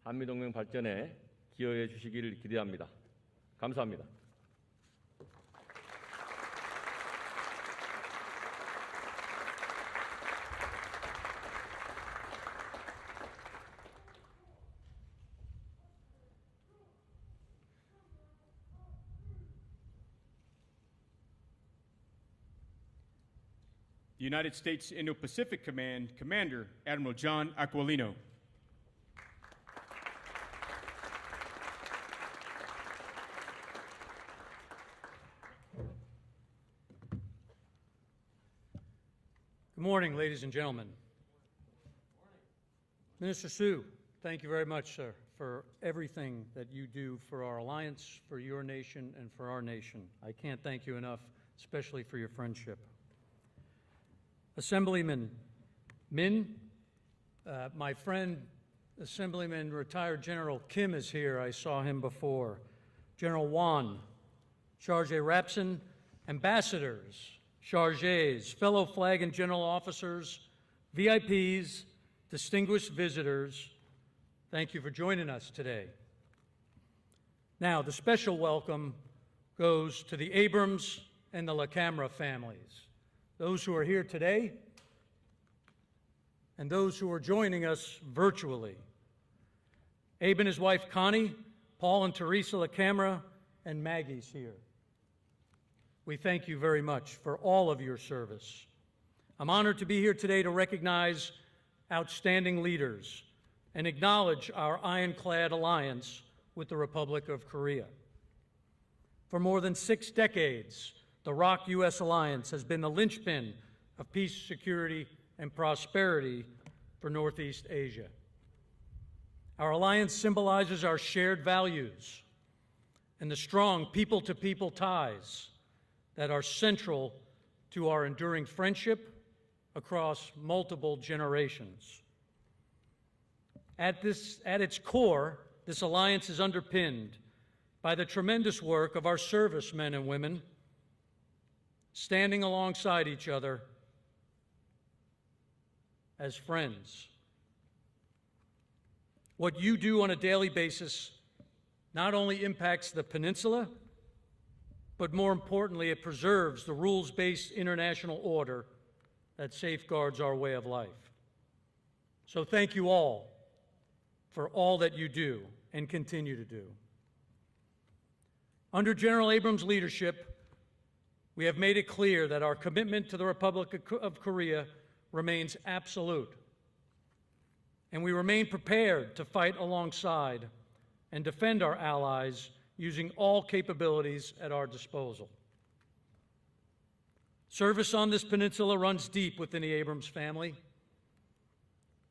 한미동맹 발전에 기여해 주시기를 기대합니다. 감사합니다. The United States Indo-Pacific Command Commander, Admiral John Aquilino. Good morning, ladies and gentlemen. Minister Sue, thank you very much, sir, for everything that you do for our alliance, for your nation, and for our nation. I can't thank you enough, especially for your friendship. Assemblyman Min, my friend, Assemblyman Retired General Kim is here. I saw him before. General Wan, Charge Rapson, ambassadors, chargés, fellow flag and general officers, VIPs, distinguished visitors, thank you for joining us today. Now, the special welcome goes to the Abrams and the LaCamera families, those who are here today and those who are joining us virtually. Abe and his wife Connie, Paul and Teresa LaCamera, and Maggie's here. We thank you very much for all of your service. I'm honored to be here today to recognize outstanding leaders and acknowledge our ironclad alliance with the Republic of Korea. For more than 6 decades, the ROK-U.S. alliance has been the linchpin of peace, security, and prosperity for Northeast Asia. Our alliance symbolizes our shared values and the strong people-to-people ties that are central to our enduring friendship across multiple generations. At its core, this alliance is underpinned by the tremendous work of our servicemen and women standing alongside each other as friends. What you do on a daily basis not only impacts the peninsula, but more importantly, it preserves the rules-based international order that safeguards our way of life. So thank you all for all that you do and continue to do. Under General Abrams' leadership, we have made it clear that our commitment to the Republic of Korea remains absolute, and we remain prepared to fight alongside and defend our allies using all capabilities at our disposal. Service on this peninsula runs deep within the Abrams family.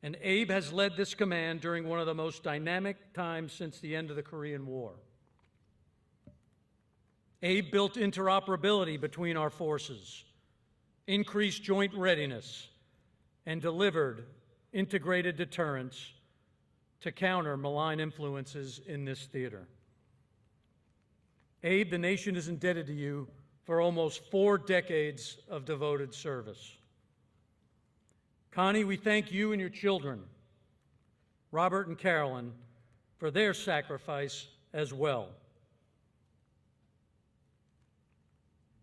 and Abe has led this command during one of the most dynamic times since the end of the Korean War. Abe built interoperability between our forces, increased joint readiness, and delivered integrated deterrence to counter malign influences in this theater. Abe, the nation is indebted to you for almost 4 decades of devoted service. Connie, we thank you and your children, Robert and Carolyn, for their sacrifice as well.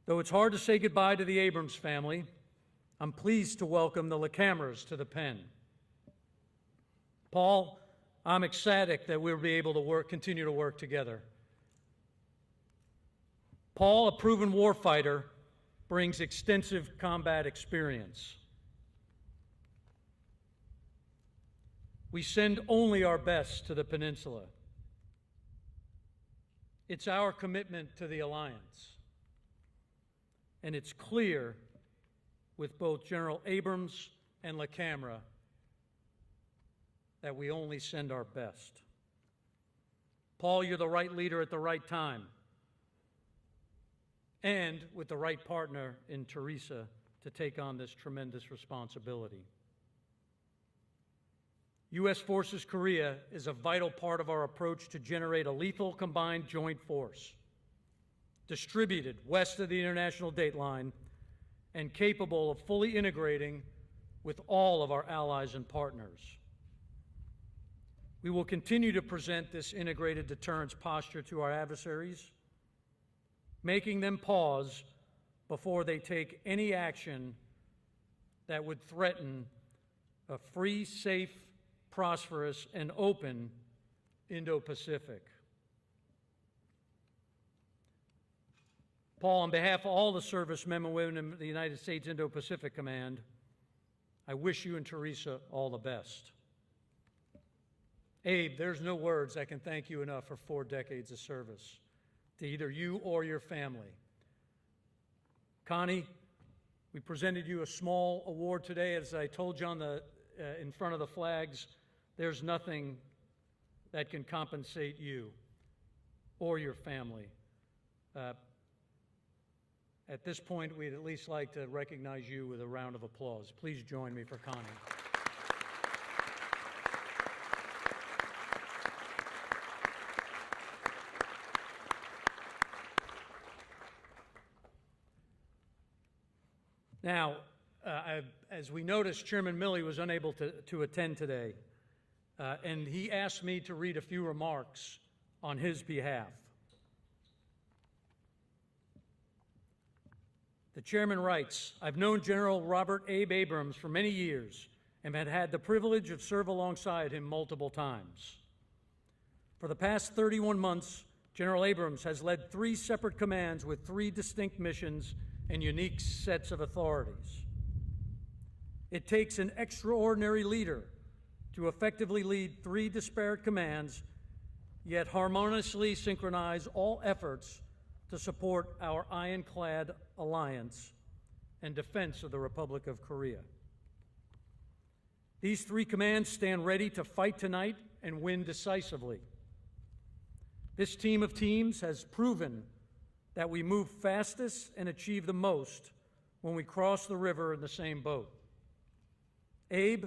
Though it's hard to say goodbye to the Abrams family, I'm pleased to welcome the LaCameras to the pen. Paul, I'm ecstatic that we'll be able to continue to work together. Paul, a proven warfighter, brings extensive combat experience. We send only our best to the peninsula. It's our commitment to the alliance. And it's clear with both General Abrams and LaCamera that we only send our best. Paul, you're the right leader at the right time, and with the right partner in Teresa to take on this tremendous responsibility. U.S. Forces Korea is a vital part of our approach to generate a lethal combined joint force, distributed west of the international date line and capable of fully integrating with all of our allies and partners. We will continue to present this integrated deterrence posture to our adversaries, making them pause before they take any action that would threaten a free, safe, prosperous, and open Indo-Pacific. Paul, on behalf of all the servicemen and women in the United States Indo-Pacific Command, I wish you and Teresa all the best. Abe, there's no words I can thank you enough for 4 decades of service to either you or your family. Connie, we presented you a small award today. As I told you in front of the flags, there's nothing that can compensate you or your family. At this point, we'd at least like to recognize you with a round of applause. Please join me for Connie. Now, as we noticed, Chairman Milley was unable to attend today, and he asked me to read a few remarks on his behalf. The chairman writes, I've known General Robert Abe Abrams for many years and have had the privilege of serving alongside him multiple times. For the past 31 months, General Abrams has led 3 separate commands with 3 distinct missions and unique sets of authorities. It takes an extraordinary leader to effectively lead 3 disparate commands, yet harmoniously synchronize all efforts to support our ironclad alliance and defense of the Republic of Korea. These 3 commands stand ready to fight tonight and win decisively. This team of teams has proven that we move fastest and achieve the most when we cross the river in the same boat. Abe,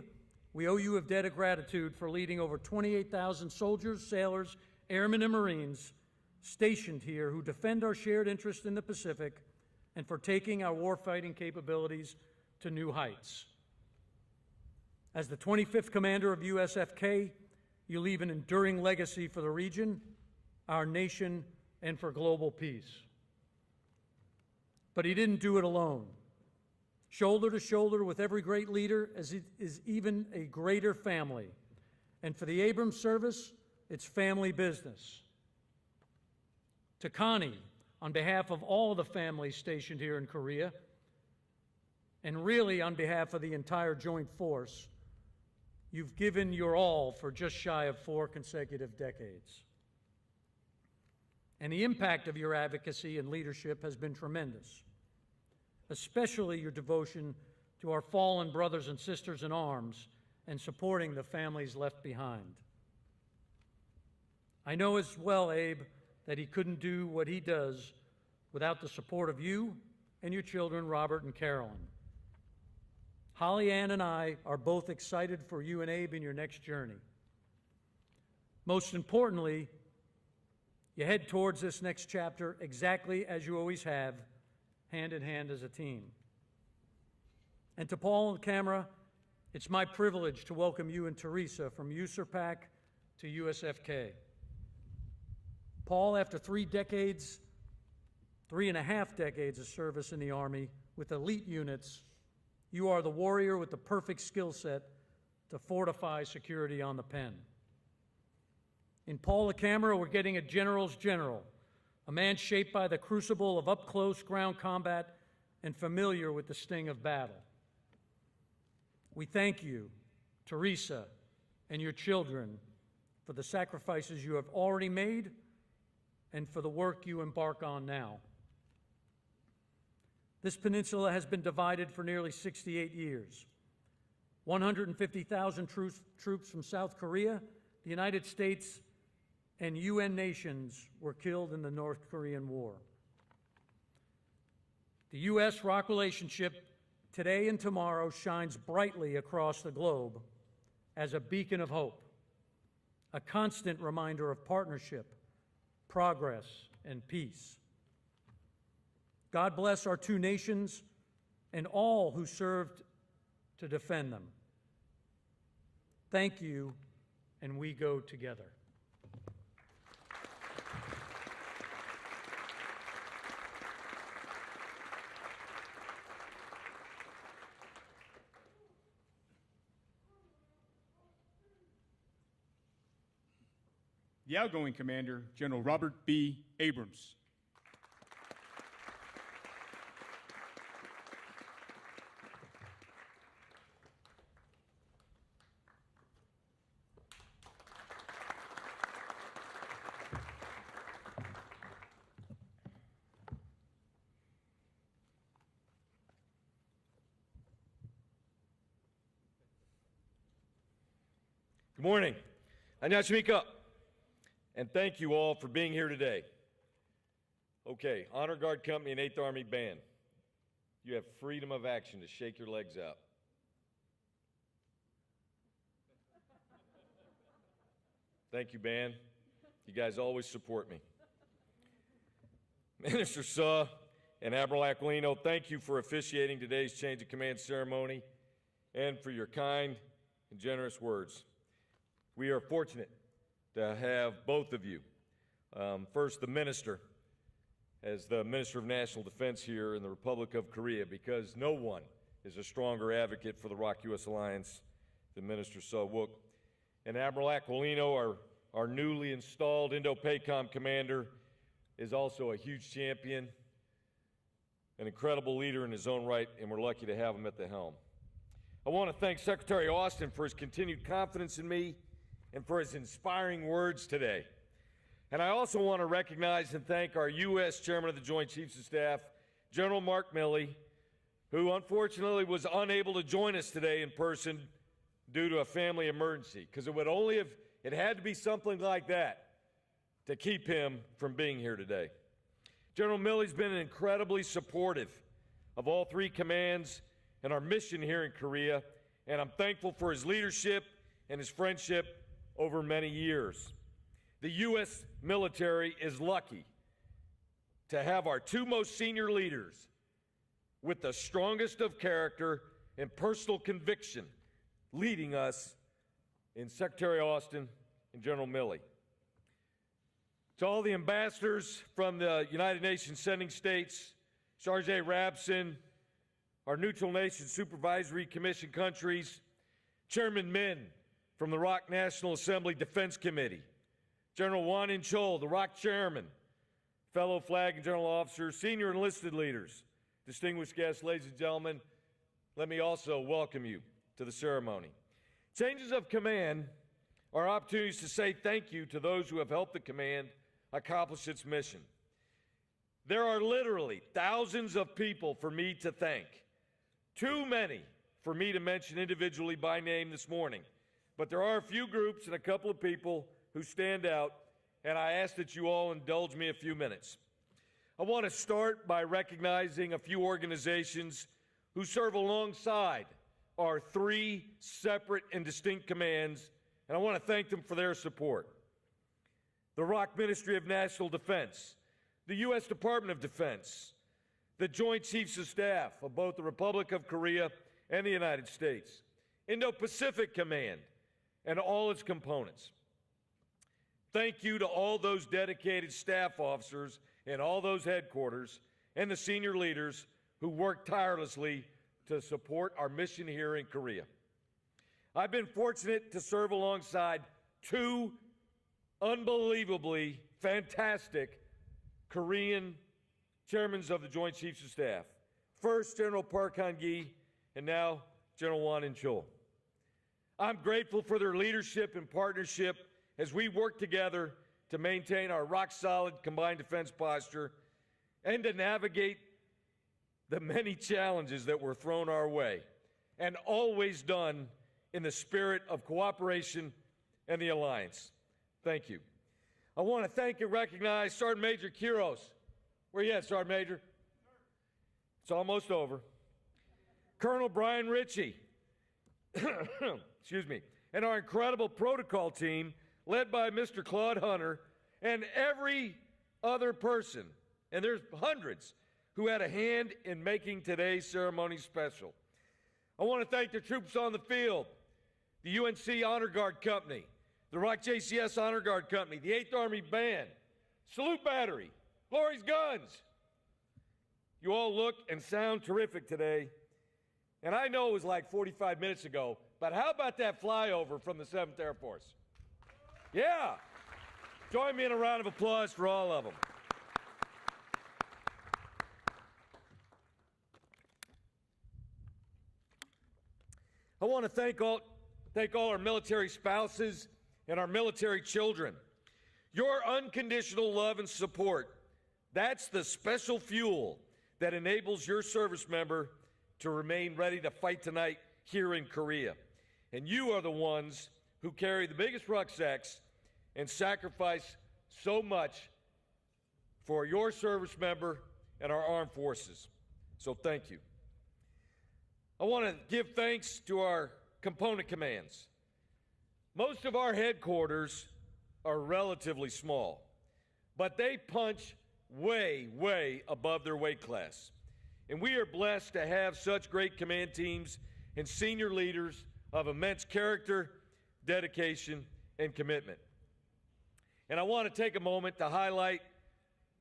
we owe you a debt of gratitude for leading over 28,000 soldiers, sailors, airmen, and Marines stationed here who defend our shared interest in the Pacific and for taking our warfighting capabilities to new heights. As the 25th commander of USFK, you leave an enduring legacy for the region, our nation, and for global peace. But he didn't do it alone. Shoulder to shoulder with every great leader is even a greater family. And for the Abrams service, it's family business. To Connie, on behalf of all the families stationed here in Korea, and really on behalf of the entire Joint Force, you've given your all for just shy of 4 consecutive decades. And the impact of your advocacy and leadership has been tremendous, especially your devotion to our fallen brothers and sisters in arms and supporting the families left behind. I know as well, Abe, that he couldn't do what he does without the support of you and your children, Robert and Carolyn. Holly Ann and I are both excited for you and Abe in your next journey. Most importantly, you head towards this next chapter exactly as you always have, hand in hand as a team. And to Paul and LaCamera, it's my privilege to welcome you and Teresa from USFK to USFK. Paul, after 3.5 decades of service in the Army with elite units, you are the warrior with the perfect skill set to fortify security on the pen. In Paul LaCamera, we're getting a general's general, a man shaped by the crucible of up-close ground combat and familiar with the sting of battle. We thank you, Teresa, and your children for the sacrifices you have already made and for the work you embark on now. This peninsula has been divided for nearly 68 years. 150,000 troops from South Korea, the United States, and UN nations were killed in the North Korean War. The U.S.-ROK relationship today and tomorrow shines brightly across the globe as a beacon of hope, a constant reminder of partnership, progress, and peace. God bless our two nations and all who served to defend them. Thank you, and we go together. The outgoing commander, General Robert B. Abrams. Good morning. 안녕하십니까? And thank you all for being here today. Okay, Honor Guard Company and 8th Army Band, you have freedom of action to shake your legs out. Thank you, Band. You guys always support me. Minister Suh and Admiral Aquilino, thank you for officiating today's change of command ceremony and for your kind and generous words. We are fortunate to have both of you. First, the Minister, as the Minister of National Defense here in the Republic of Korea, because no one is a stronger advocate for the ROK-US alliance than Minister Suh Wook. And Admiral Aquilino, our newly installed Indo-PACOM commander, is also a huge champion, an incredible leader in his own right, and we're lucky to have him at the helm. I want to thank Secretary Austin for his continued confidence in me and for his inspiring words today. And I also want to recognize and thank our U.S. Chairman of the Joint Chiefs of Staff, General Mark Milley, who unfortunately was unable to join us today in person due to a family emergency, because it had to be something like that to keep him from being here today. General Milley's been incredibly supportive of all three commands and our mission here in Korea, and I'm thankful for his leadership and his friendship over many years. The U.S. military is lucky to have our two most senior leaders with the strongest of character and personal conviction leading us in Secretary Austin and General Milley. To all the ambassadors from the United Nations sending states, Chargé Rabson, our neutral nation supervisory commission countries, Chairman Min from the ROK National Assembly Defense Committee, General Wan In Chol, the ROK chairman, fellow flag and general officers, senior enlisted leaders, distinguished guests, ladies and gentlemen, let me also welcome you to the ceremony. Changes of command are opportunities to say thank you to those who have helped the command accomplish its mission. There are literally thousands of people for me to thank, too many for me to mention individually by name this morning, but there are a few groups and a couple of people who stand out, and I ask that you all indulge me a few minutes. I want to start by recognizing a few organizations who serve alongside our three separate and distinct commands, and I want to thank them for their support. The ROK Ministry of National Defense, the U.S. Department of Defense, the Joint Chiefs of Staff of both the Republic of Korea and the United States, Indo-Pacific Command, and all its components. Thank you to all those dedicated staff officers in all those headquarters and the senior leaders who work tirelessly to support our mission here in Korea. I've been fortunate to serve alongside two unbelievably fantastic Korean chairmen of the Joint Chiefs of Staff. First, General Park Han-gi, and now General Won In-chul. I'm grateful for their leadership and partnership as we work together to maintain our rock-solid combined defense posture and to navigate the many challenges that were thrown our way, and always done in the spirit of cooperation and the alliance. Thank you. I want to thank and recognize Sergeant Major Kiros. Where you at, Sergeant Major? It's almost over. Colonel Brian Ritchie, excuse me, and our incredible protocol team led by Mr. Claude Hunter, and every other person, and there's hundreds, who had a hand in making today's ceremony special. I want to thank the troops on the field, the UNC Honor Guard Company, the ROK JCS Honor Guard Company, the 8th Army Band, Salute Battery, Glory's Guns. You all look and sound terrific today. And I know it was like 45 minutes ago, but how about that flyover from the 7th Air Force? Yeah. Join me in a round of applause for all of them. I want to thank all our military spouses and our military children. Your unconditional love and support, that's the special fuel that enables your service member to remain ready to fight tonight here in Korea. And you are the ones who carry the biggest rucksacks and sacrifice so much for your service member and our armed forces. So thank you. I want to give thanks to our component commands. Most of our headquarters are relatively small, but they punch way, way above their weight class. And we are blessed to have such great command teams and senior leaders of immense character, dedication, and commitment. And I want to take a moment to highlight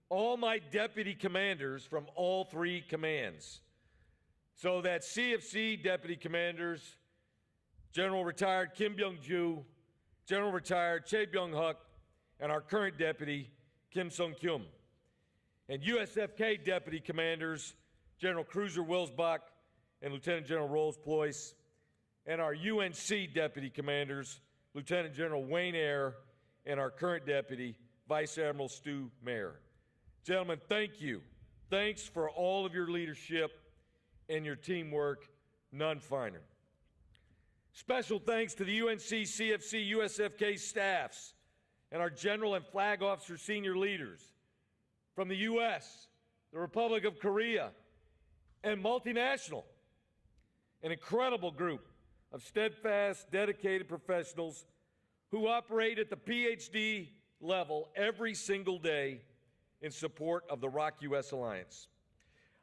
all my deputy commanders from all three commands. So that's CFC deputy commanders, General Retired Kim Byung-ju, General Retired Chae Byung-huk, and our current deputy, Kim Sung-kyum. And USFK deputy commanders, General Cruiser Wilsbach and Lieutenant General Rolls-Ployce, and our UNC deputy commanders, Lieutenant General Wayne Eyre, and our current deputy, Vice Admiral Stu Mayer. Gentlemen, thank you. Thanks for all of your leadership and your teamwork, none finer. Special thanks to the UNC, CFC, USFK staffs and our general and flag officer senior leaders from the U.S., the Republic of Korea, and multinational. An incredible group of steadfast, dedicated professionals who operate at the PhD level every single day in support of the ROK-US Alliance.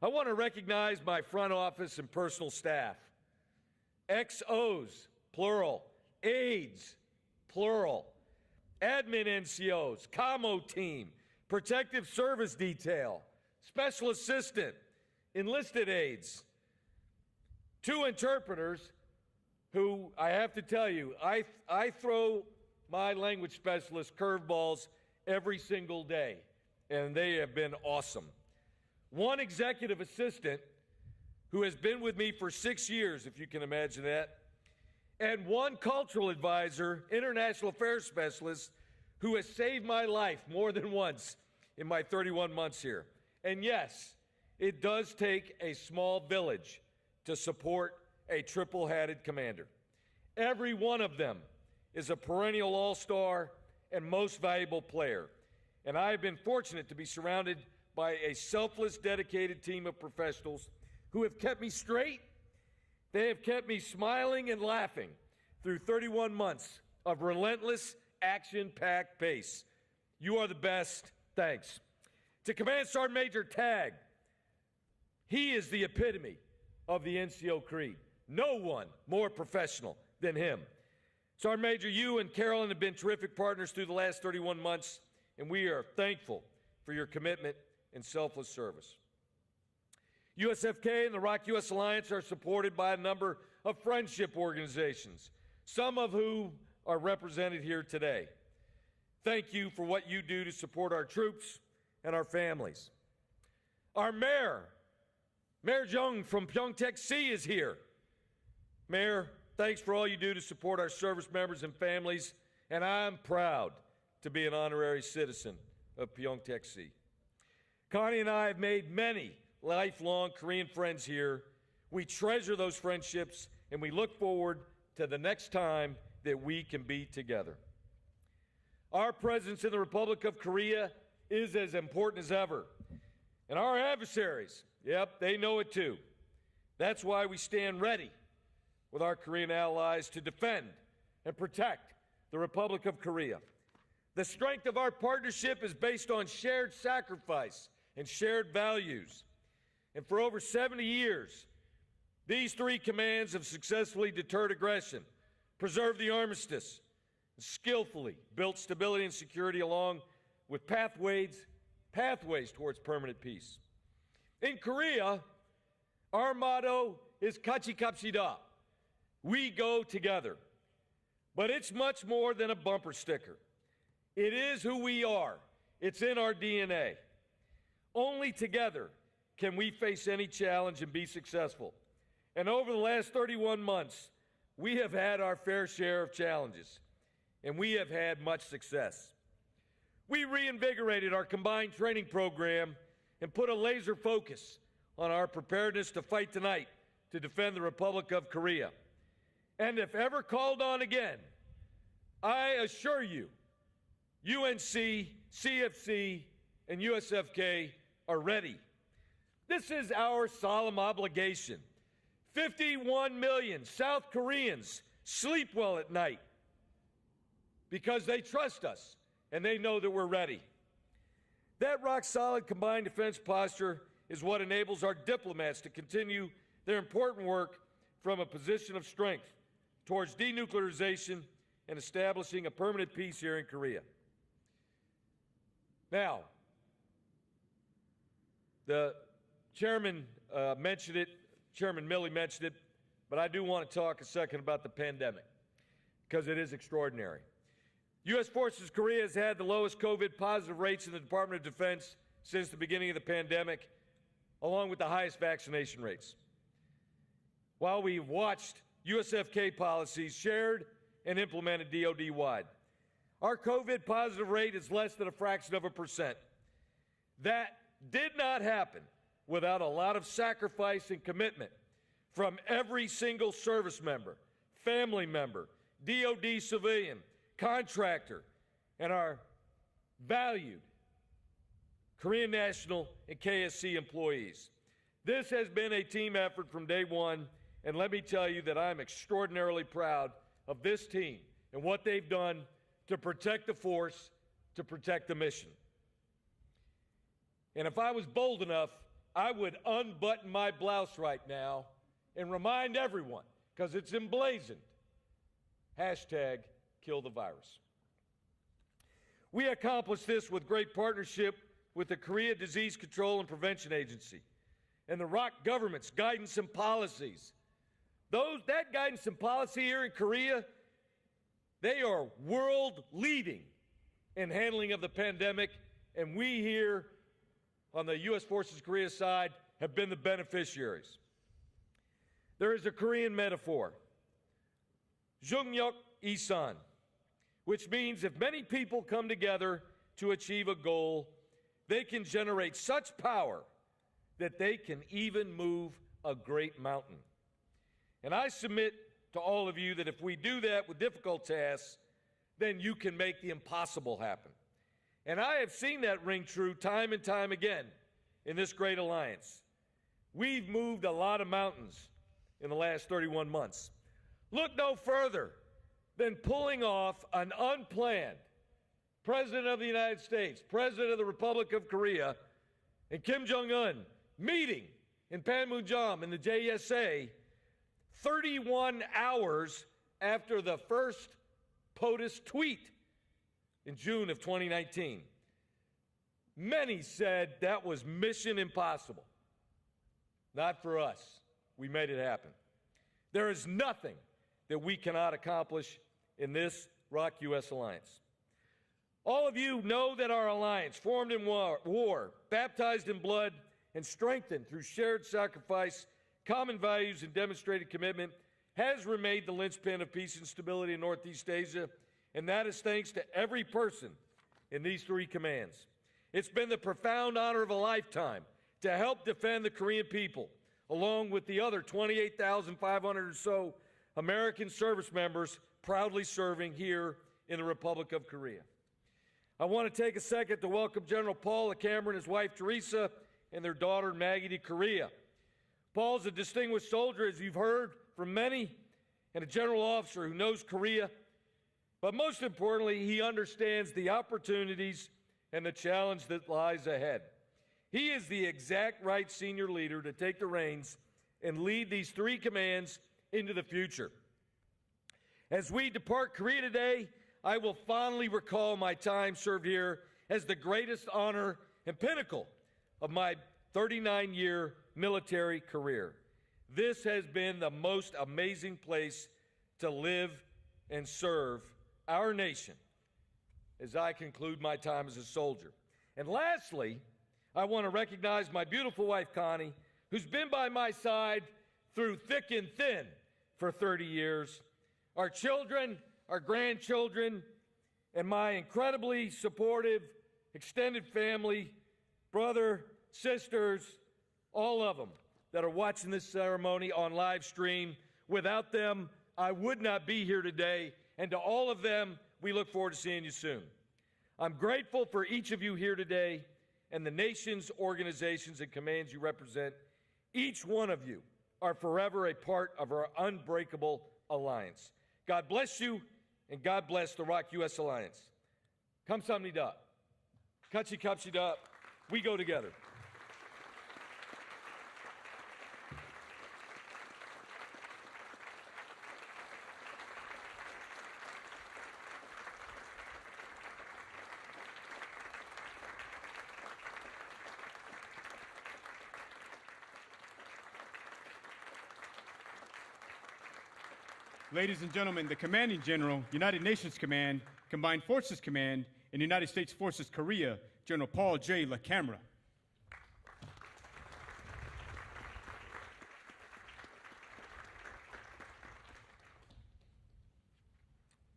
I want to recognize my front office and personal staff. XOs, plural. Aides, plural. Admin NCOs, Commo team, protective service detail, special assistant, enlisted aides, 2 interpreters who, I have to tell you, I throw my language specialist curveballs every single day, and they have been awesome. 1 executive assistant who has been with me for 6 years, if you can imagine that, and 1 cultural advisor, international affairs specialist, who has saved my life more than once in my 31 months here. And yes, it does take a small village to support a triple-hatted commander. Every one of them is a perennial all-star and most valuable player. And I have been fortunate to be surrounded by a selfless, dedicated team of professionals who have kept me straight. They have kept me smiling and laughing through 31 months of relentless, action-packed pace. You are the best. Thanks. To Command Sergeant Major Tagg, he is the epitome of the NCO creed. No one more professional than him. Sergeant Major, you and Carolyn have been terrific partners through the last 31 months, and we are thankful for your commitment and selfless service. USFK and the Rock U.S. Alliance are supported by a number of friendship organizations, some of whom are represented here today. Thank you for what you do to support our troops and our families. Our Mayor Jung from Pyeongtaek-C is here. Mayor, thanks for all you do to support our service members and families, and I'm proud to be an honorary citizen of Pyeongtaek-C. Connie and I have made many lifelong Korean friends here. We treasure those friendships, and we look forward to the next time that we can be together. Our presence in the Republic of Korea is as important as ever. And our adversaries, yep, they know it too. That's why we stand ready with our Korean allies to defend and protect the Republic of Korea. The strength of our partnership is based on shared sacrifice and shared values. And for over 70 years, these three commands have successfully deterred aggression, preserved the armistice, and skillfully built stability and security along with pathways towards permanent peace. In Korea, our motto is 같이 갑시다. We go together. But it's much more than a bumper sticker. It is who we are. It's in our DNA. Only together can we face any challenge and be successful. And over the last 31 months, we have had our fair share of challenges, and we have had much success. We reinvigorated our combined training program and put a laser focus on our preparedness to fight tonight to defend the Republic of Korea. And if ever called on again, I assure you, UNC, CFC, and USFK are ready. This is our solemn obligation. 51 million South Koreans sleep well at night because they trust us and they know that we're ready. That rock-solid combined defense posture is what enables our diplomats to continue their important work from a position of strength towards denuclearization and establishing a permanent peace here in Korea. Now, the chairman mentioned it, Chairman Milley mentioned it, but I do want to talk a second about the pandemic because it is extraordinary. U.S. Forces Korea has had the lowest COVID positive rates in the Department of Defense since the beginning of the pandemic, along with the highest vaccination rates. While we've watched USFK policies shared and implemented DoD-wide, our COVID positive rate is less than a fraction of a percent. That did not happen without a lot of sacrifice and commitment from every single service member, family member, DoD civilian, contractor, and our valued Korean National and KSC employees. This has been a team effort from day one, and let me tell you that I'm extraordinarily proud of this team and what they've done to protect the force, to protect the mission. And if I was bold enough, I would unbutton my blouse right now and remind everyone, because it's emblazoned, #KillTheVirus. We accomplished this with great partnership with the Korea Disease Control and Prevention Agency and the ROK government's guidance and policies. That guidance and policy here in Korea, they are world leading in handling of the pandemic, and we here on the U.S. Forces Korea side have been the beneficiaries. There is a Korean metaphor, Jungyuk Isan, which means if many people come together to achieve a goal, they can generate such power that they can even move a great mountain. And I submit to all of you that if we do that with difficult tasks, then you can make the impossible happen. And I have seen that ring true time and time again in this great alliance. We've moved a lot of mountains in the last 31 months. Look no further than pulling off an unplanned President of the United States, President of the Republic of Korea, and Kim Jong-un meeting in Panmunjom in the JSA 31 hours after the first POTUS tweet in June of 2019. Many said that was mission impossible. Not for us. We made it happen. There is nothing that we cannot accomplish in this ROK-US alliance. All of you know that our alliance, formed in war, baptized in blood, and strengthened through shared sacrifice, common values, and demonstrated commitment, has remained the linchpin of peace and stability in Northeast Asia, and that is thanks to every person in these three commands. It's been the profound honor of a lifetime to help defend the Korean people, along with the other 28,500 or so American service members proudly serving here in the Republic of Korea. I want to take a second to welcome General Paul LaCamera and his wife Teresa and their daughter Maggie to Korea. Paul's a distinguished soldier, as you've heard from many, and a general officer who knows Korea, but most importantly, he understands the opportunities and the challenge that lies ahead. He is the exact right senior leader to take the reins and lead these three commands into the future. As we depart Korea today, I will fondly recall my time served here as the greatest honor and pinnacle of my 39-year military career. This has been the most amazing place to live and serve our nation as I conclude my time as a soldier. And lastly, I want to recognize my beautiful wife, Connie, who's been by my side through thick and thin for 30 years, our children, our grandchildren, and my incredibly supportive extended family, brother, sisters, all of them that are watching this ceremony on live stream. Without them, I would not be here today. And to all of them, we look forward to seeing you soon. I'm grateful for each of you here today and the nation's organizations and commands you represent. Each one of you are forever a part of our unbreakable alliance. God bless you, and God bless the ROK-US Alliance. Kamsahamnida. Kachi kapshida. We go together. Ladies and gentlemen, the Commanding General, United Nations Command, Combined Forces Command, and United States Forces Korea, General Paul J. LaCamera.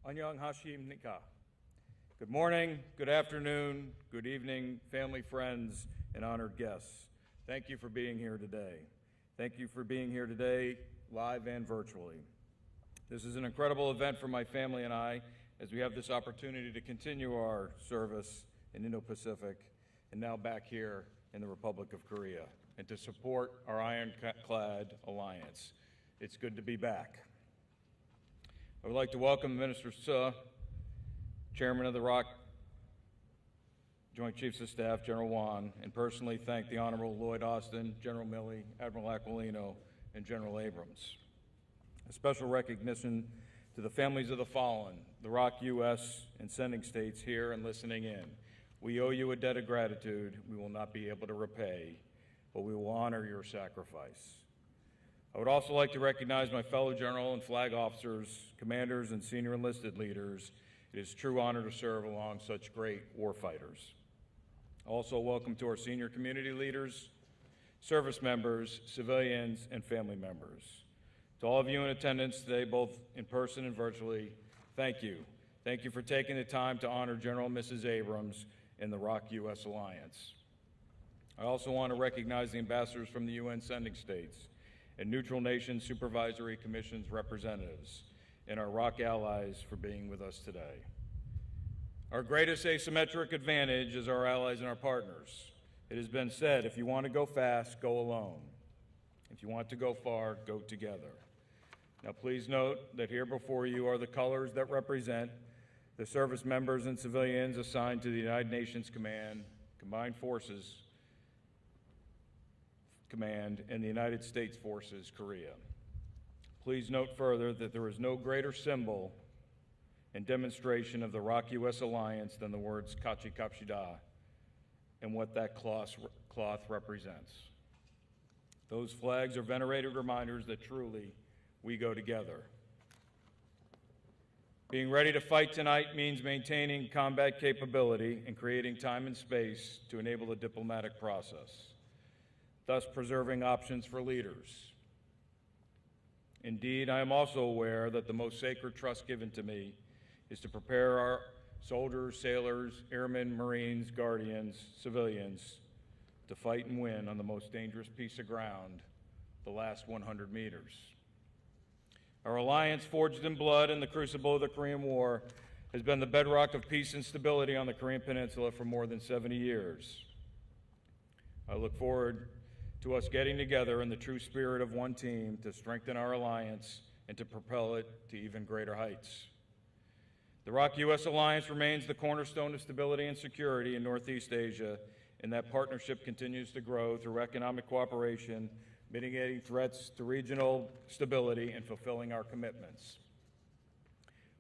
안녕하십니까. Good morning, good afternoon, good evening, family, friends, and honored guests. Thank you for being here today. Thank you for being here today, live and virtually. This is an incredible event for my family and I, as we have this opportunity to continue our service in Indo-Pacific and now back here in the Republic of Korea, and to support our ironclad alliance. It's good to be back. I would like to welcome Minister Suh, Chairman of the ROK Joint Chiefs of Staff, General Wan, and personally thank the Honorable Lloyd Austin, General Milley, Admiral Aquilino, and General Abrams. A special recognition to the families of the fallen, the ROK-US and sending states here and listening in. We owe you a debt of gratitude we will not be able to repay, but we will honor your sacrifice. I would also like to recognize my fellow general and flag officers, commanders, and senior enlisted leaders. It is a true honor to serve along such great warfighters. Also, welcome to our senior community leaders, service members, civilians, and family members. To all of you in attendance today, both in person and virtually, thank you. Thank you for taking the time to honor General and Mrs. Abrams in the ROK-US Alliance. I also want to recognize the ambassadors from the UN sending states and Neutral Nations Supervisory Commission's representatives, and our ROC allies for being with us today. Our greatest asymmetric advantage is our allies and our partners. It has been said, if you want to go fast, go alone. If you want to go far, go together. Now please note that here before you are the colors that represent the service members and civilians assigned to the United Nations Combined Forces Command, and the United States Forces, Korea. Please note further that there is no greater symbol and demonstration of the ROC-US alliance than the words Kachi Kapshida and what that cloth represents. Those flags are venerated reminders that truly we go together. Being ready to fight tonight means maintaining combat capability and creating time and space to enable the diplomatic process, thus preserving options for leaders. Indeed, I am also aware that the most sacred trust given to me is to prepare our soldiers, sailors, airmen, Marines, guardians, civilians to fight and win on the most dangerous piece of ground, the last 100 meters. Our alliance, forged in blood in the crucible of the Korean War, has been the bedrock of peace and stability on the Korean Peninsula for more than 70 years. I look forward to us getting together in the true spirit of one team to strengthen our alliance and to propel it to even greater heights. The ROC-US alliance remains the cornerstone of stability and security in Northeast Asia, and that partnership continues to grow through economic cooperation, mitigating threats to regional stability, and fulfilling our commitments.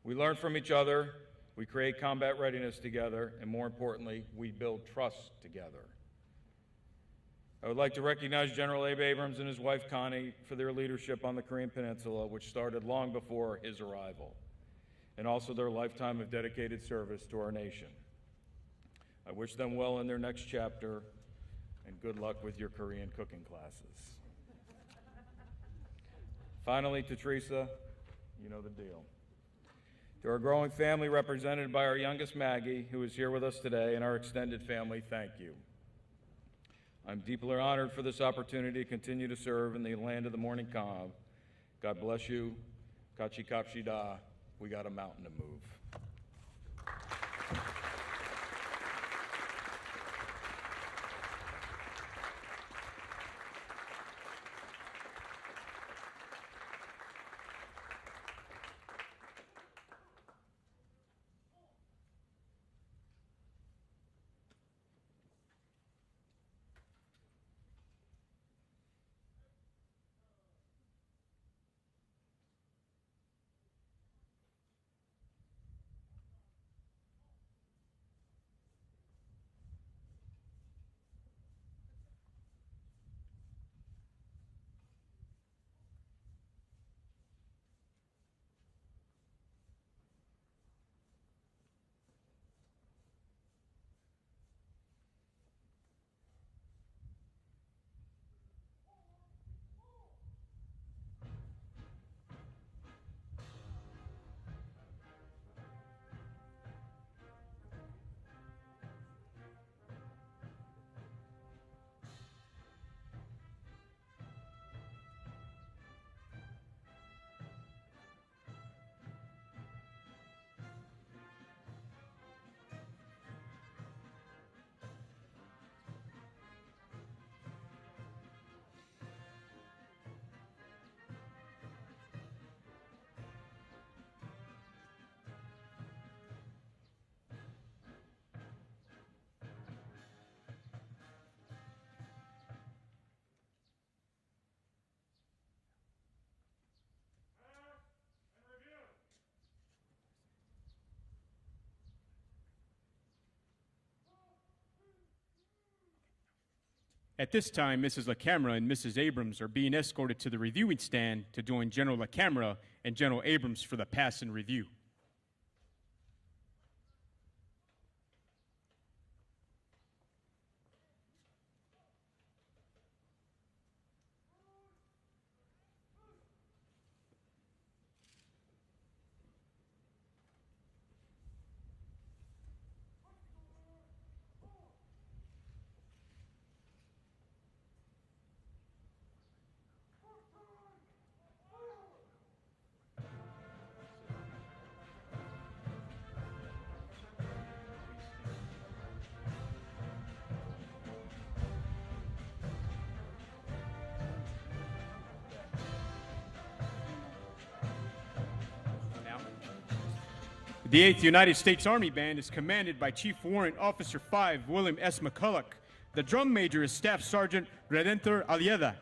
We learn from each other, we create combat readiness together, and more importantly, we build trust together. I would like to recognize General Abe Abrams and his wife Connie for their leadership on the Korean Peninsula, which started long before his arrival, and also their lifetime of dedicated service to our nation. I wish them well in their next chapter, and good luck with your Korean cooking classes. Finally, to Teresa, you know the deal. To our growing family represented by our youngest Maggie, who is here with us today, and our extended family, thank you. I'm deeply honored for this opportunity to continue to serve in the land of the morning calm. God bless you. Kachi Kapshida. We got a mountain to move. At this time, Mrs. LaCamera and Mrs. Abrams are being escorted to the reviewing stand to join General LaCamera and General Abrams for the pass and review. The 8th United States Army Band is commanded by Chief Warrant Officer 5 William S. McCulloch. The drum major is Staff Sergeant Redentor Alieda.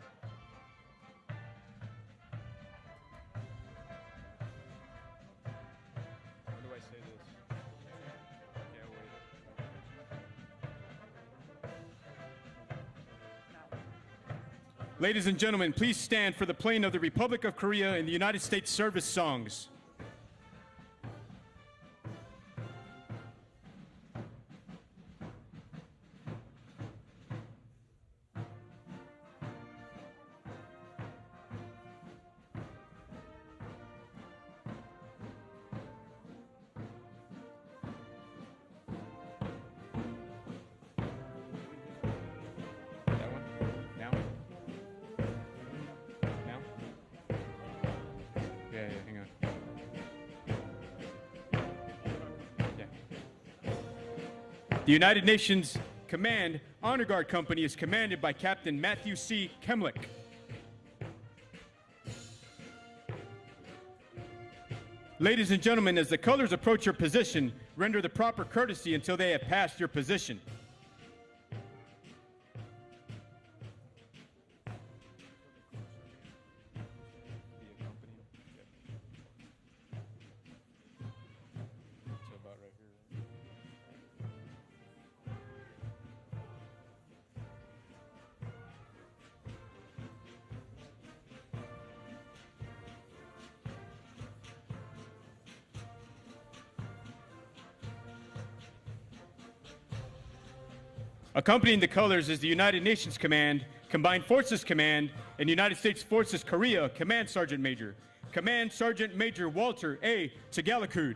How do I say this? Yeah, wait. Ladies and gentlemen, please stand for the playing of the Republic of Korea and the United States service songs. The United Nations Command Honor Guard Company is commanded by Captain Matthew C. Kemlick. Ladies and gentlemen, as the colors approach your position, render the proper courtesy until they have passed your position. Accompanying the colors is the United Nations Command, Combined Forces Command, and United States Forces Korea Command Sergeant Major. Command Sergeant Major Walter A. Tagalakud.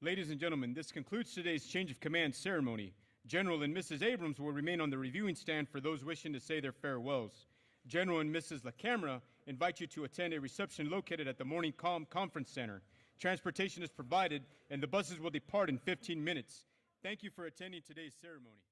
Ladies and gentlemen, this concludes today's change of command ceremony. General and Mrs. Abrams will remain on the reviewing stand for those wishing to say their farewells. General and Mrs. LaCamera invite you to attend a reception located at the Morning Calm Conference Center. Transportation is provided, and the buses will depart in 15 minutes. Thank you for attending today's ceremony.